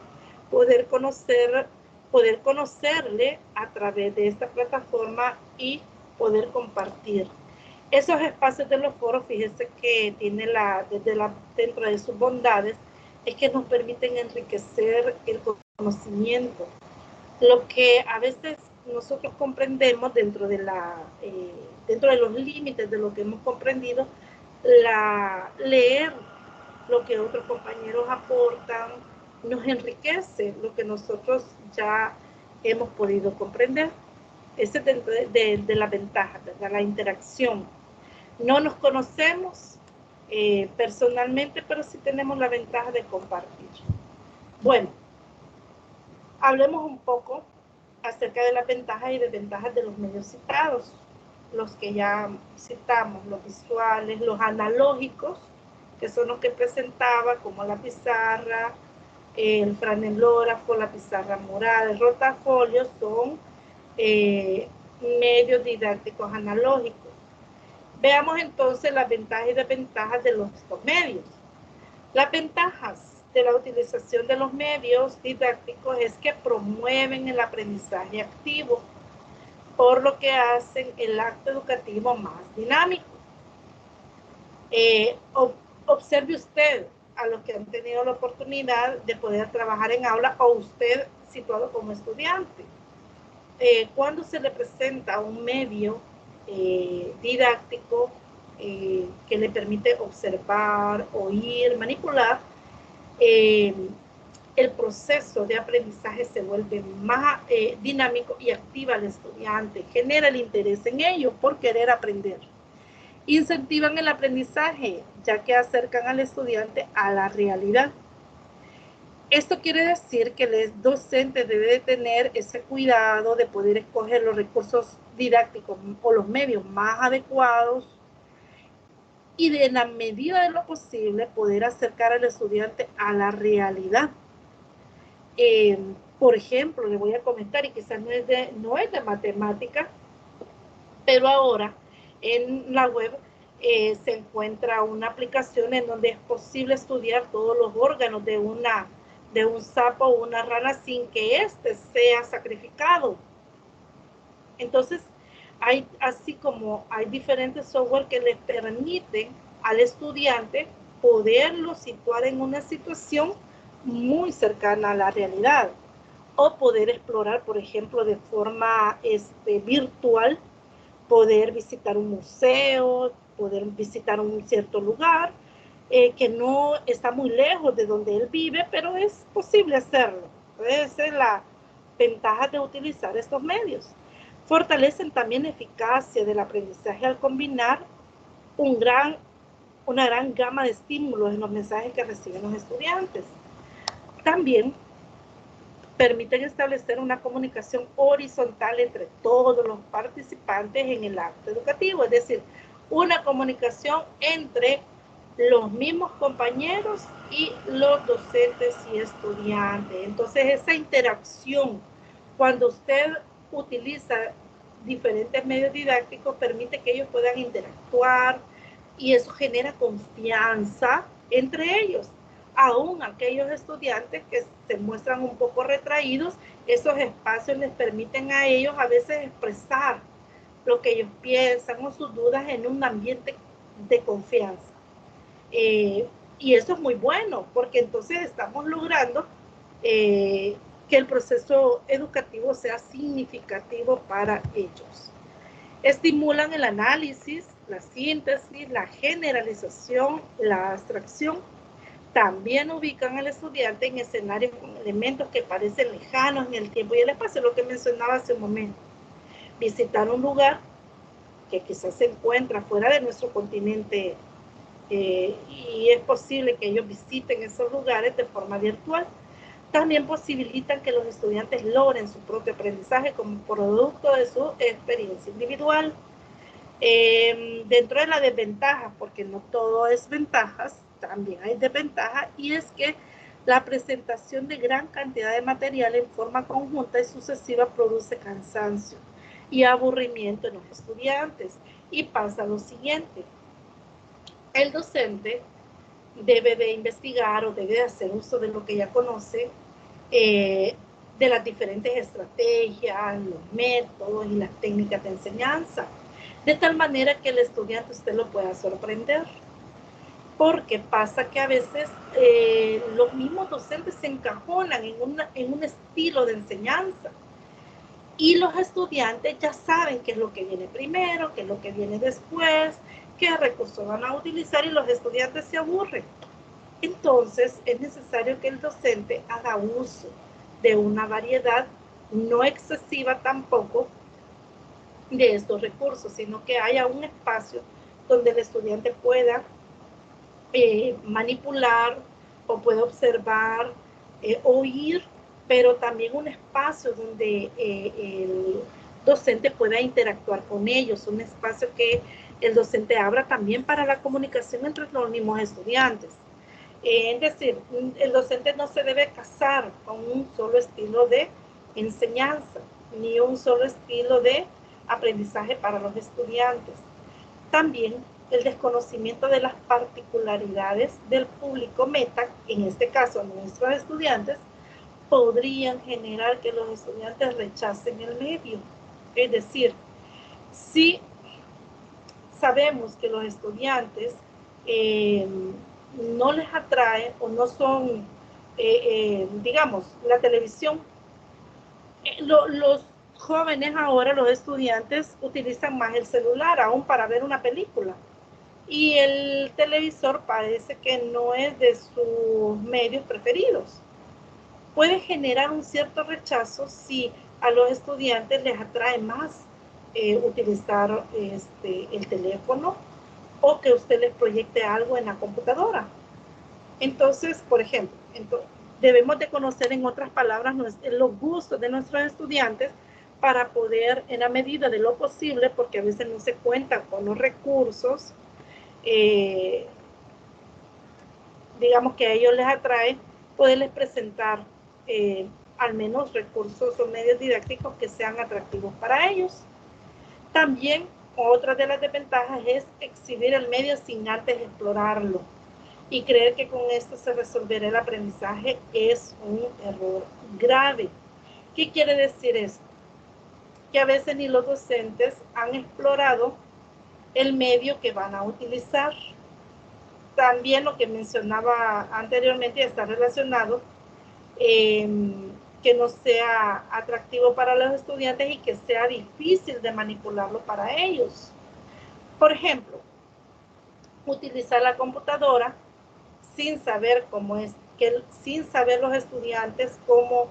poder conocerle a través de esta plataforma y poder compartir. Esos espacios de los foros, fíjese que tiene dentro de sus bondades, es que nos permiten enriquecer el conocimiento. Lo que a veces nosotros comprendemos dentro de los límites de lo que hemos comprendido, leer lo que otros compañeros aportan, nos enriquece lo que nosotros ya hemos podido comprender. Ese es dentro de la ventaja, ¿verdad? La interacción. No nos conocemos personalmente, pero sí tenemos la ventaja de compartir. Bueno, hablemos un poco acerca de las ventajas y desventajas de los medios citados. Los que ya citamos, los visuales, los analógicos, que son los que presentaba, como la pizarra, el franelógrafo, la pizarra morada, el rotafolio, son medios didácticos analógicos. Veamos entonces las ventajas y desventajas de los medios. Las ventajas de la utilización de los medios didácticos es que promueven el aprendizaje activo, por lo que hacen el acto educativo más dinámico. Observe usted a los que han tenido la oportunidad de poder trabajar en aula o usted situado como estudiante. Cuando se le presenta un medio didáctico que le permite observar, oír, manipular, el proceso de aprendizaje se vuelve más dinámico y activa al estudiante, genera el interés en ello por querer aprender. Incentivan el aprendizaje, ya que acercan al estudiante a la realidad. Esto quiere decir que el docente debe de tener ese cuidado de poder escoger los recursos didácticos o los medios más adecuados y de la medida de lo posible poder acercar al estudiante a la realidad. Por ejemplo, le voy a comentar, y quizás no es de matemática, pero ahora en la web se encuentra una aplicación en donde es posible estudiar todos los órganos de un sapo o una rana sin que éste sea sacrificado. Entonces, así como hay diferentes software que le permiten al estudiante poderlo situar en una situación muy cercana a la realidad, o poder explorar, por ejemplo, de forma virtual, poder visitar un museo, poder visitar un cierto lugar que no está muy lejos de donde él vive, pero es posible hacerlo. Esa es la ventaja de utilizar estos medios. Fortalecen también la eficacia del aprendizaje al combinar una gran gama de estímulos en los mensajes que reciben los estudiantes. También permiten establecer una comunicación horizontal entre todos los participantes en el acto educativo, es decir, una comunicación entre los mismos compañeros y los docentes y estudiantes. Entonces, esa interacción, cuando usted utiliza diferentes medios didácticos, permite que ellos puedan interactuar y eso genera confianza entre ellos. Aún aquellos estudiantes que se muestran un poco retraídos, esos espacios les permiten a ellos a veces expresar lo que ellos piensan o sus dudas en un ambiente de confianza. Y eso es muy bueno, porque entonces estamos logrando que el proceso educativo sea significativo para ellos. Estimulan el análisis, la síntesis, la generalización, la abstracción. También ubican al estudiante en escenarios con elementos que parecen lejanos en el tiempo y el espacio, lo que mencionaba hace un momento. Visitar un lugar que quizás se encuentra fuera de nuestro continente y es posible que ellos visiten esos lugares de forma virtual. También posibilitan que los estudiantes logren su propio aprendizaje como producto de su experiencia individual. Dentro de la desventaja, porque no todo es ventajas, también hay desventajas, y es que la presentación de gran cantidad de material en forma conjunta y sucesiva produce cansancio y aburrimiento en los estudiantes. Y pasa lo siguiente: el docente debe de investigar o debe de hacer uso de lo que ya conoce, de las diferentes estrategias, los métodos y las técnicas de enseñanza, de tal manera que el estudiante usted lo pueda sorprender. Porque pasa que a veces los mismos docentes se encajonan en un estilo de enseñanza y los estudiantes ya saben qué es lo que viene primero, qué es lo que viene después, qué recursos van a utilizar, y los estudiantes se aburren. Entonces es necesario que el docente haga uso de una variedad no excesiva tampoco de estos recursos, sino que haya un espacio donde el estudiante pueda manipular o pueda observar, oír, pero también un espacio donde el docente pueda interactuar con ellos, un espacio que el docente abra también para la comunicación entre los mismos estudiantes. Es decir, el docente no se debe casar con un solo estilo de enseñanza, ni un solo estilo de aprendizaje para los estudiantes. También el desconocimiento de las particularidades del público meta, en este caso nuestros estudiantes, podrían generar que los estudiantes rechacen el medio. Es decir, si sabemos que los estudiantes no les atrae o no son, digamos, la televisión, los jóvenes ahora, los estudiantes, utilizan más el celular aún para ver una película. Y el televisor parece que no es de sus medios preferidos. Puede generar un cierto rechazo si a los estudiantes les atrae más utilizar el teléfono o que usted les proyecte algo en la computadora. Entonces, por ejemplo, debemos de conocer, en otras palabras, los gustos de nuestros estudiantes para poder, en la medida de lo posible, porque a veces no se cuentan con los recursos, digamos que a ellos les atrae, poderles presentar al menos recursos o medios didácticos que sean atractivos para ellos. También otra de las desventajas es exhibir el medio sin antes explorarlo y creer que con esto se resolverá el aprendizaje es un error grave. ¿Qué quiere decir esto? Que a veces ni los docentes han explorado el medio que van a utilizar. También lo que mencionaba anteriormente está relacionado, que no sea atractivo para los estudiantes y que sea difícil de manipularlo para ellos. Por ejemplo, utilizar la computadora sin saber cómo es, sin saber los estudiantes cómo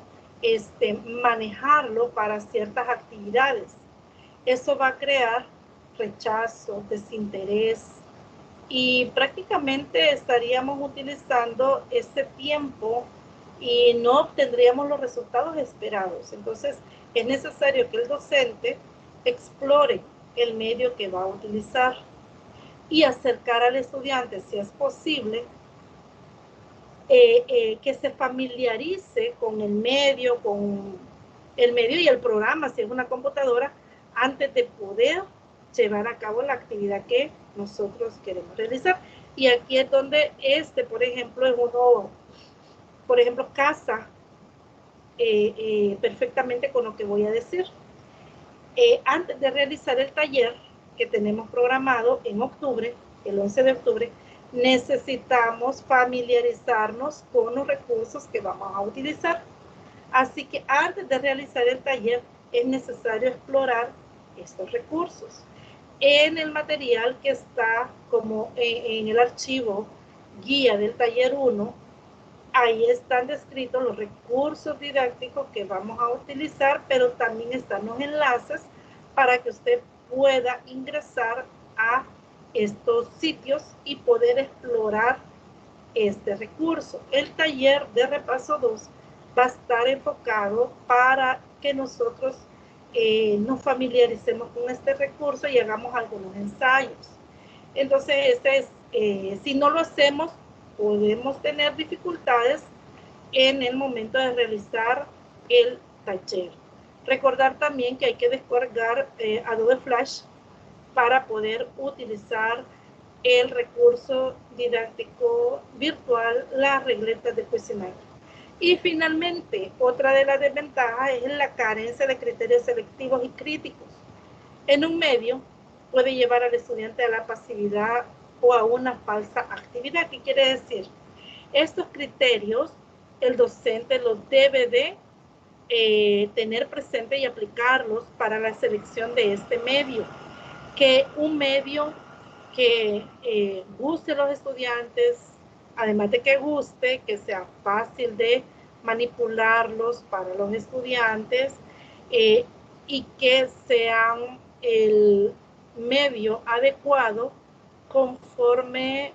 manejarlo para ciertas actividades. Eso va a crear rechazo, desinterés, y prácticamente estaríamos utilizando ese tiempo y no obtendríamos los resultados esperados. Entonces, es necesario que el docente explore el medio que va a utilizar y acercar al estudiante, si es posible, que se familiarice con el medio y el programa, si es una computadora, antes de poder llevar a cabo la actividad que nosotros queremos realizar. Y aquí es donde por ejemplo, casa perfectamente con lo que voy a decir. Antes de realizar el taller que tenemos programado en octubre, el 11 de octubre, necesitamos familiarizarnos con los recursos que vamos a utilizar. Así que antes de realizar el taller es necesario explorar estos recursos. En el material que está como en el archivo guía del taller 1, ahí están descritos los recursos didácticos que vamos a utilizar, pero también están los enlaces para que usted pueda ingresar a estos sitios y poder explorar este recurso. El taller de repaso 2 va a estar enfocado para que nosotros nos familiaricemos con este recurso y hagamos algunos ensayos. Entonces, si no lo hacemos, podemos tener dificultades en el momento de realizar el taller. Recordar también que hay que descargar Adobe Flash para poder utilizar el recurso didáctico virtual, las regletas de cuestionario. Y finalmente, otra de las desventajas es la carencia de criterios selectivos y críticos. En un medio puede llevar al estudiante a la pasividad o a una falsa actividad. ¿Qué quiere decir? Estos criterios el docente los debe de tener presente y aplicarlos para la selección de este medio. Que un medio que guste a los estudiantes, además de que guste, que sea fácil de manipularlos para los estudiantes y que sean el medio adecuado conforme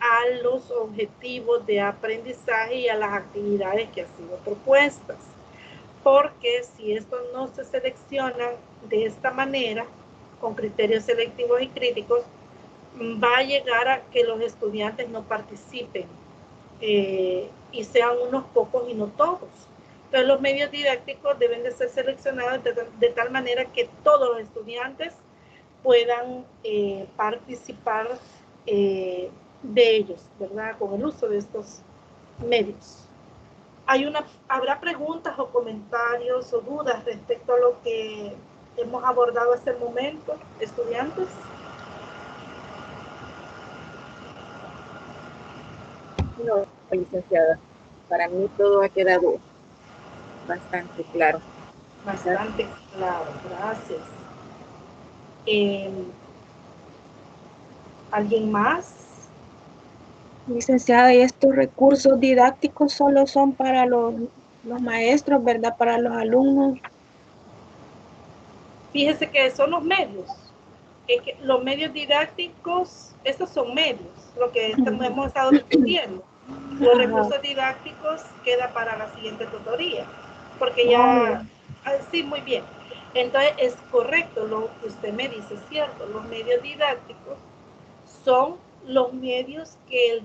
a los objetivos de aprendizaje y a las actividades que han sido propuestas. Porque si estos no se seleccionan de esta manera, con criterios selectivos y críticos, va a llegar a que los estudiantes no participen y sean unos pocos y no todos. Entonces los medios didácticos deben de ser seleccionados de tal manera que todos los estudiantes puedan participar de ellos, ¿verdad? Con el uso de estos medios. ¿Habrá preguntas o comentarios o dudas respecto a lo que hemos abordado hasta el momento, estudiantes? No, licenciada. Para mí todo ha quedado bastante claro. Bastante claro, gracias. ¿Alguien más? Licenciada, y estos recursos didácticos solo son para los maestros, ¿verdad? Para los alumnos. Fíjese que son los medios. Que los medios didácticos, estos son medios, lo que hemos estado discutiendo. Los recursos didácticos queda para la siguiente tutoría, porque ya, sí, muy bien. Entonces, es correcto lo que usted me dice, es cierto, los medios didácticos son los medios que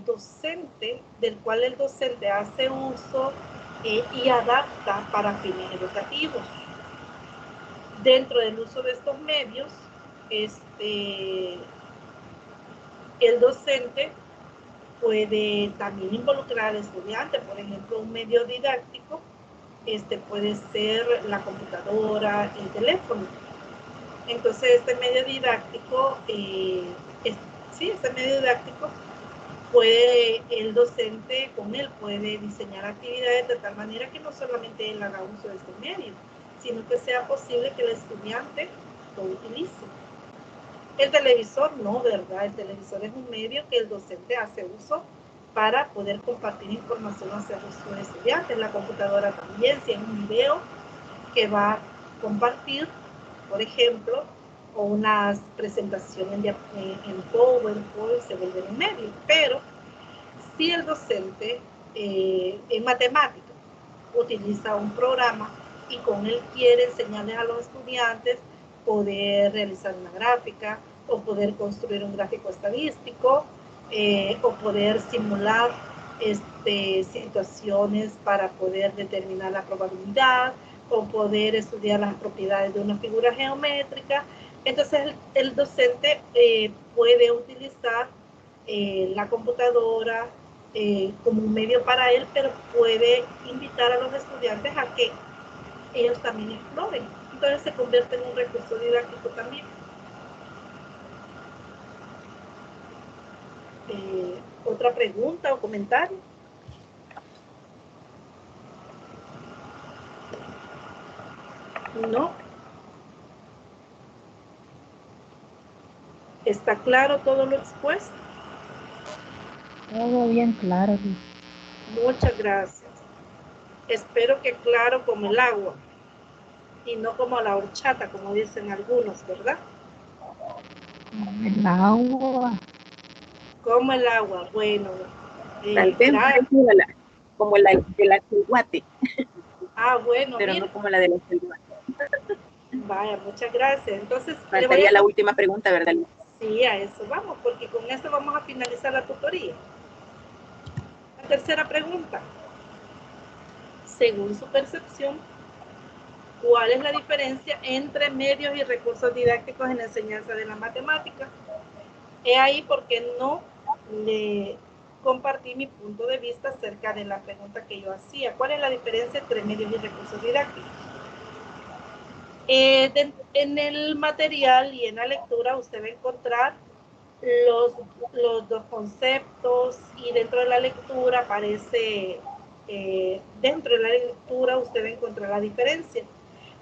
del cual el docente hace uso y adapta para fines educativos. Dentro del uso de estos medios, el docente puede también involucrar al estudiante. Por ejemplo, un medio didáctico puede ser la computadora, el teléfono. Entonces, este medio didáctico, puede el docente con él puede diseñar actividades de tal manera que no solamente él haga uso de este medio, sino que sea posible que el estudiante lo utilice. El televisor no, ¿verdad? El televisor es un medio que el docente hace uso para poder compartir información hacia sus estudiantes. La computadora también, si es un video que va a compartir, por ejemplo, o unas presentaciones en PowerPoint, se vuelve un medio. Pero si el docente en matemáticas utiliza un programa y con él quiere enseñarles a los estudiantes poder realizar una gráfica o poder construir un gráfico estadístico o poder simular situaciones para poder determinar la probabilidad o poder estudiar las propiedades de una figura geométrica. Entonces el docente puede utilizar la computadora como un medio para él, pero puede invitar a los estudiantes a que ellos también exploren. Entonces se convierte en un recurso didáctico también. ¿Otra pregunta o comentario? ¿No? ¿Está claro todo lo expuesto? Todo bien claro. Muchas gracias. Espero que claro como el agua y no como la horchata, como dicen algunos, ¿verdad? El agua. Como el agua, bueno. Tal vez como la de la Chilhuate. Ah, bueno. Pero mira. no como la de la Chilhuate. Vaya, muchas gracias. Entonces, faltaría la última pregunta, ¿verdad? Sí, a eso vamos, porque con esto vamos a finalizar la tutoría. La tercera pregunta. Según su percepción, ¿cuál es la diferencia entre medios y recursos didácticos en la enseñanza de la matemática? He ahí porque no le compartí mi punto de vista acerca de la pregunta que yo hacía. ¿Cuál es la diferencia entre medios y recursos didácticos? En el material y en la lectura usted va a encontrar los dos conceptos y dentro de la lectura aparece, dentro de la lectura usted va a encontrar la diferencia.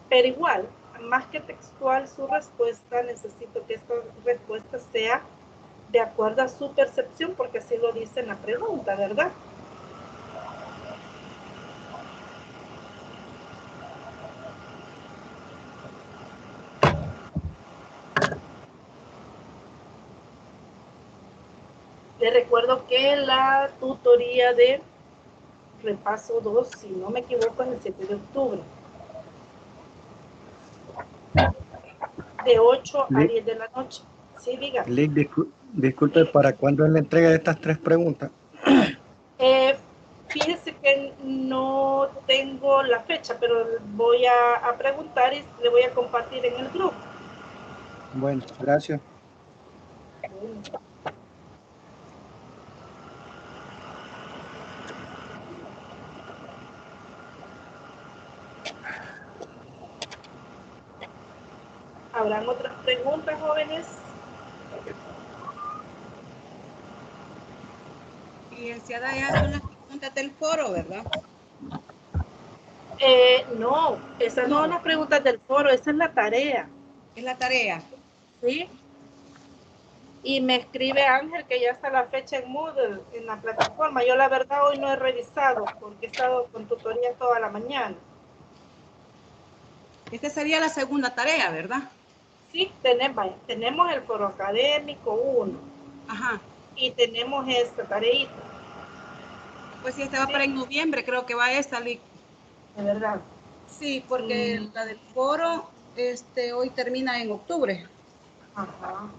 Pero igual, más que textual su respuesta, necesito que esta respuesta sea de acuerdo a su percepción, porque así lo dice en la pregunta, ¿verdad? Les recuerdo que la tutoría de repaso 2, si no me equivoco, es el 7 de octubre. De 8 a 10 de la noche. Sí, diga. Lick, disculpe, ¿para cuándo es la entrega de estas 3 preguntas? Fíjese que no tengo la fecha, pero voy a preguntar y le voy a compartir en el grupo. Bueno, gracias. Bueno. ¿Habrán otras preguntas, jóvenes? Licenciada, ya son las preguntas del foro, ¿verdad? No, esas no son las preguntas del foro, esa es la tarea. Es la tarea. ¿Sí? Y me escribe Ángel que ya está la fecha en Moodle, en la plataforma. Yo la verdad hoy no he revisado porque he estado con tutoría toda la mañana. Esta sería la segunda tarea, ¿verdad? Sí, tenemos el foro académico 1. Ajá. Y tenemos esta tareita. Pues sí, esta va para en noviembre, creo que va esta, Lick. ¿De verdad? Sí, porque la del foro hoy termina en octubre. Ajá.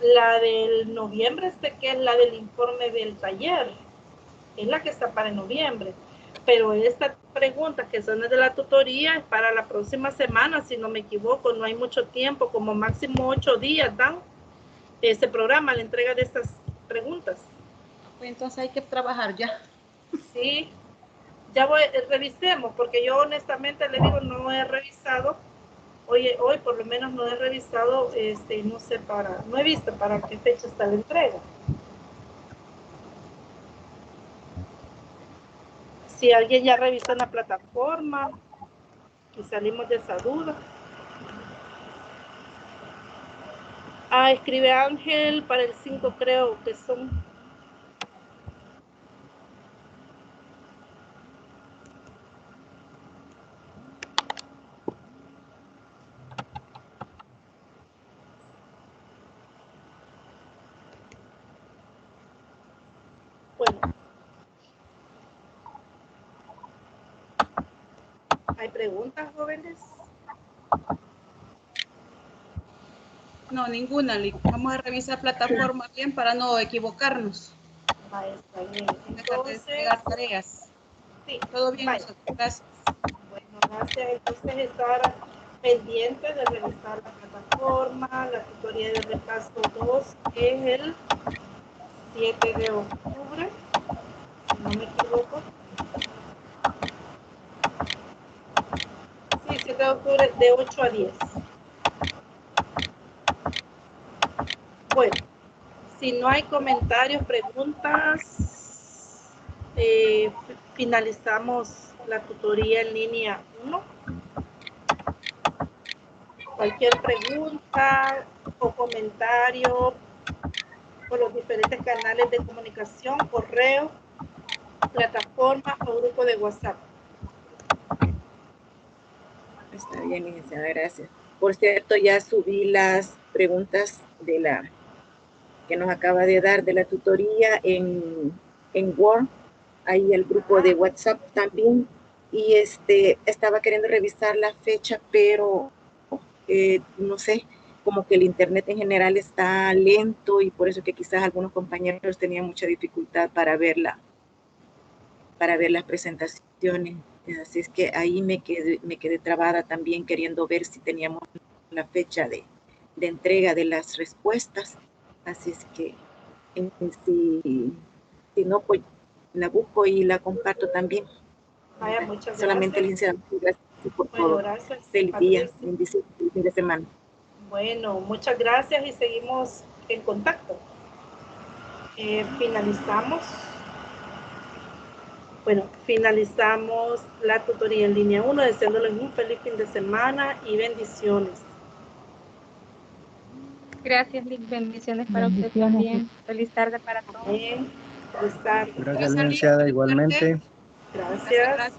La del noviembre, que es la del informe del taller, es la que está para en noviembre. Pero estas preguntas que son de la tutoría es para la próxima semana, si no me equivoco, no hay mucho tiempo, como máximo 8 días dan este programa, la entrega de estas preguntas. Pues entonces hay que trabajar ya. Sí, ya revisemos, porque yo honestamente le digo, no he revisado, hoy por lo menos no he revisado, no sé no he visto para qué fecha está la entrega. Si alguien ya revisó en la plataforma y salimos de esa duda. Escribe Ángel para el 5, creo que son. Bueno. ¿Hay preguntas, jóvenes? No, ninguna, Lick. Vamos a revisar plataforma bien para no equivocarnos. Está bien. Entonces, entregar tareas. Sí. Todo bien, nosotros. Gracias. Bueno, gracias. Entonces, estar pendiente de revisar la plataforma, la tutoría de repaso 2 es el 7 de octubre, si no me equivoco. Sí, 7 de octubre de 8 a 10. Bueno, si no hay comentarios, preguntas, finalizamos la tutoría en línea 1. Cualquier pregunta o comentario por los diferentes canales de comunicación, correo, plataforma o grupo de WhatsApp. Está bien, licenciada, gracias. Por cierto, ya subí las preguntas de la que nos acaba de dar de la tutoría en Word, ahí el grupo de WhatsApp también, y estaba queriendo revisar la fecha, pero no sé, como que el internet en general está lento y por eso que quizás algunos compañeros tenían mucha dificultad para ver las presentaciones. Así es que ahí me quedé trabada también queriendo ver si teníamos la fecha de entrega de las respuestas. Así es que si no, pues la busco y la comparto también. Vaya, muchas solamente gracias. Gracias por todo. Gracias. Feliz día, bendiciones, fin de semana. Bueno, muchas gracias y seguimos en contacto. Finalizamos la tutoría en línea 1, deseándoles un feliz fin de semana y bendiciones. Gracias, Lick. Bendiciones para usted también. Feliz tarde para todos. Bien. Feliz tarde. Gracias, licenciada, igualmente. Gracias.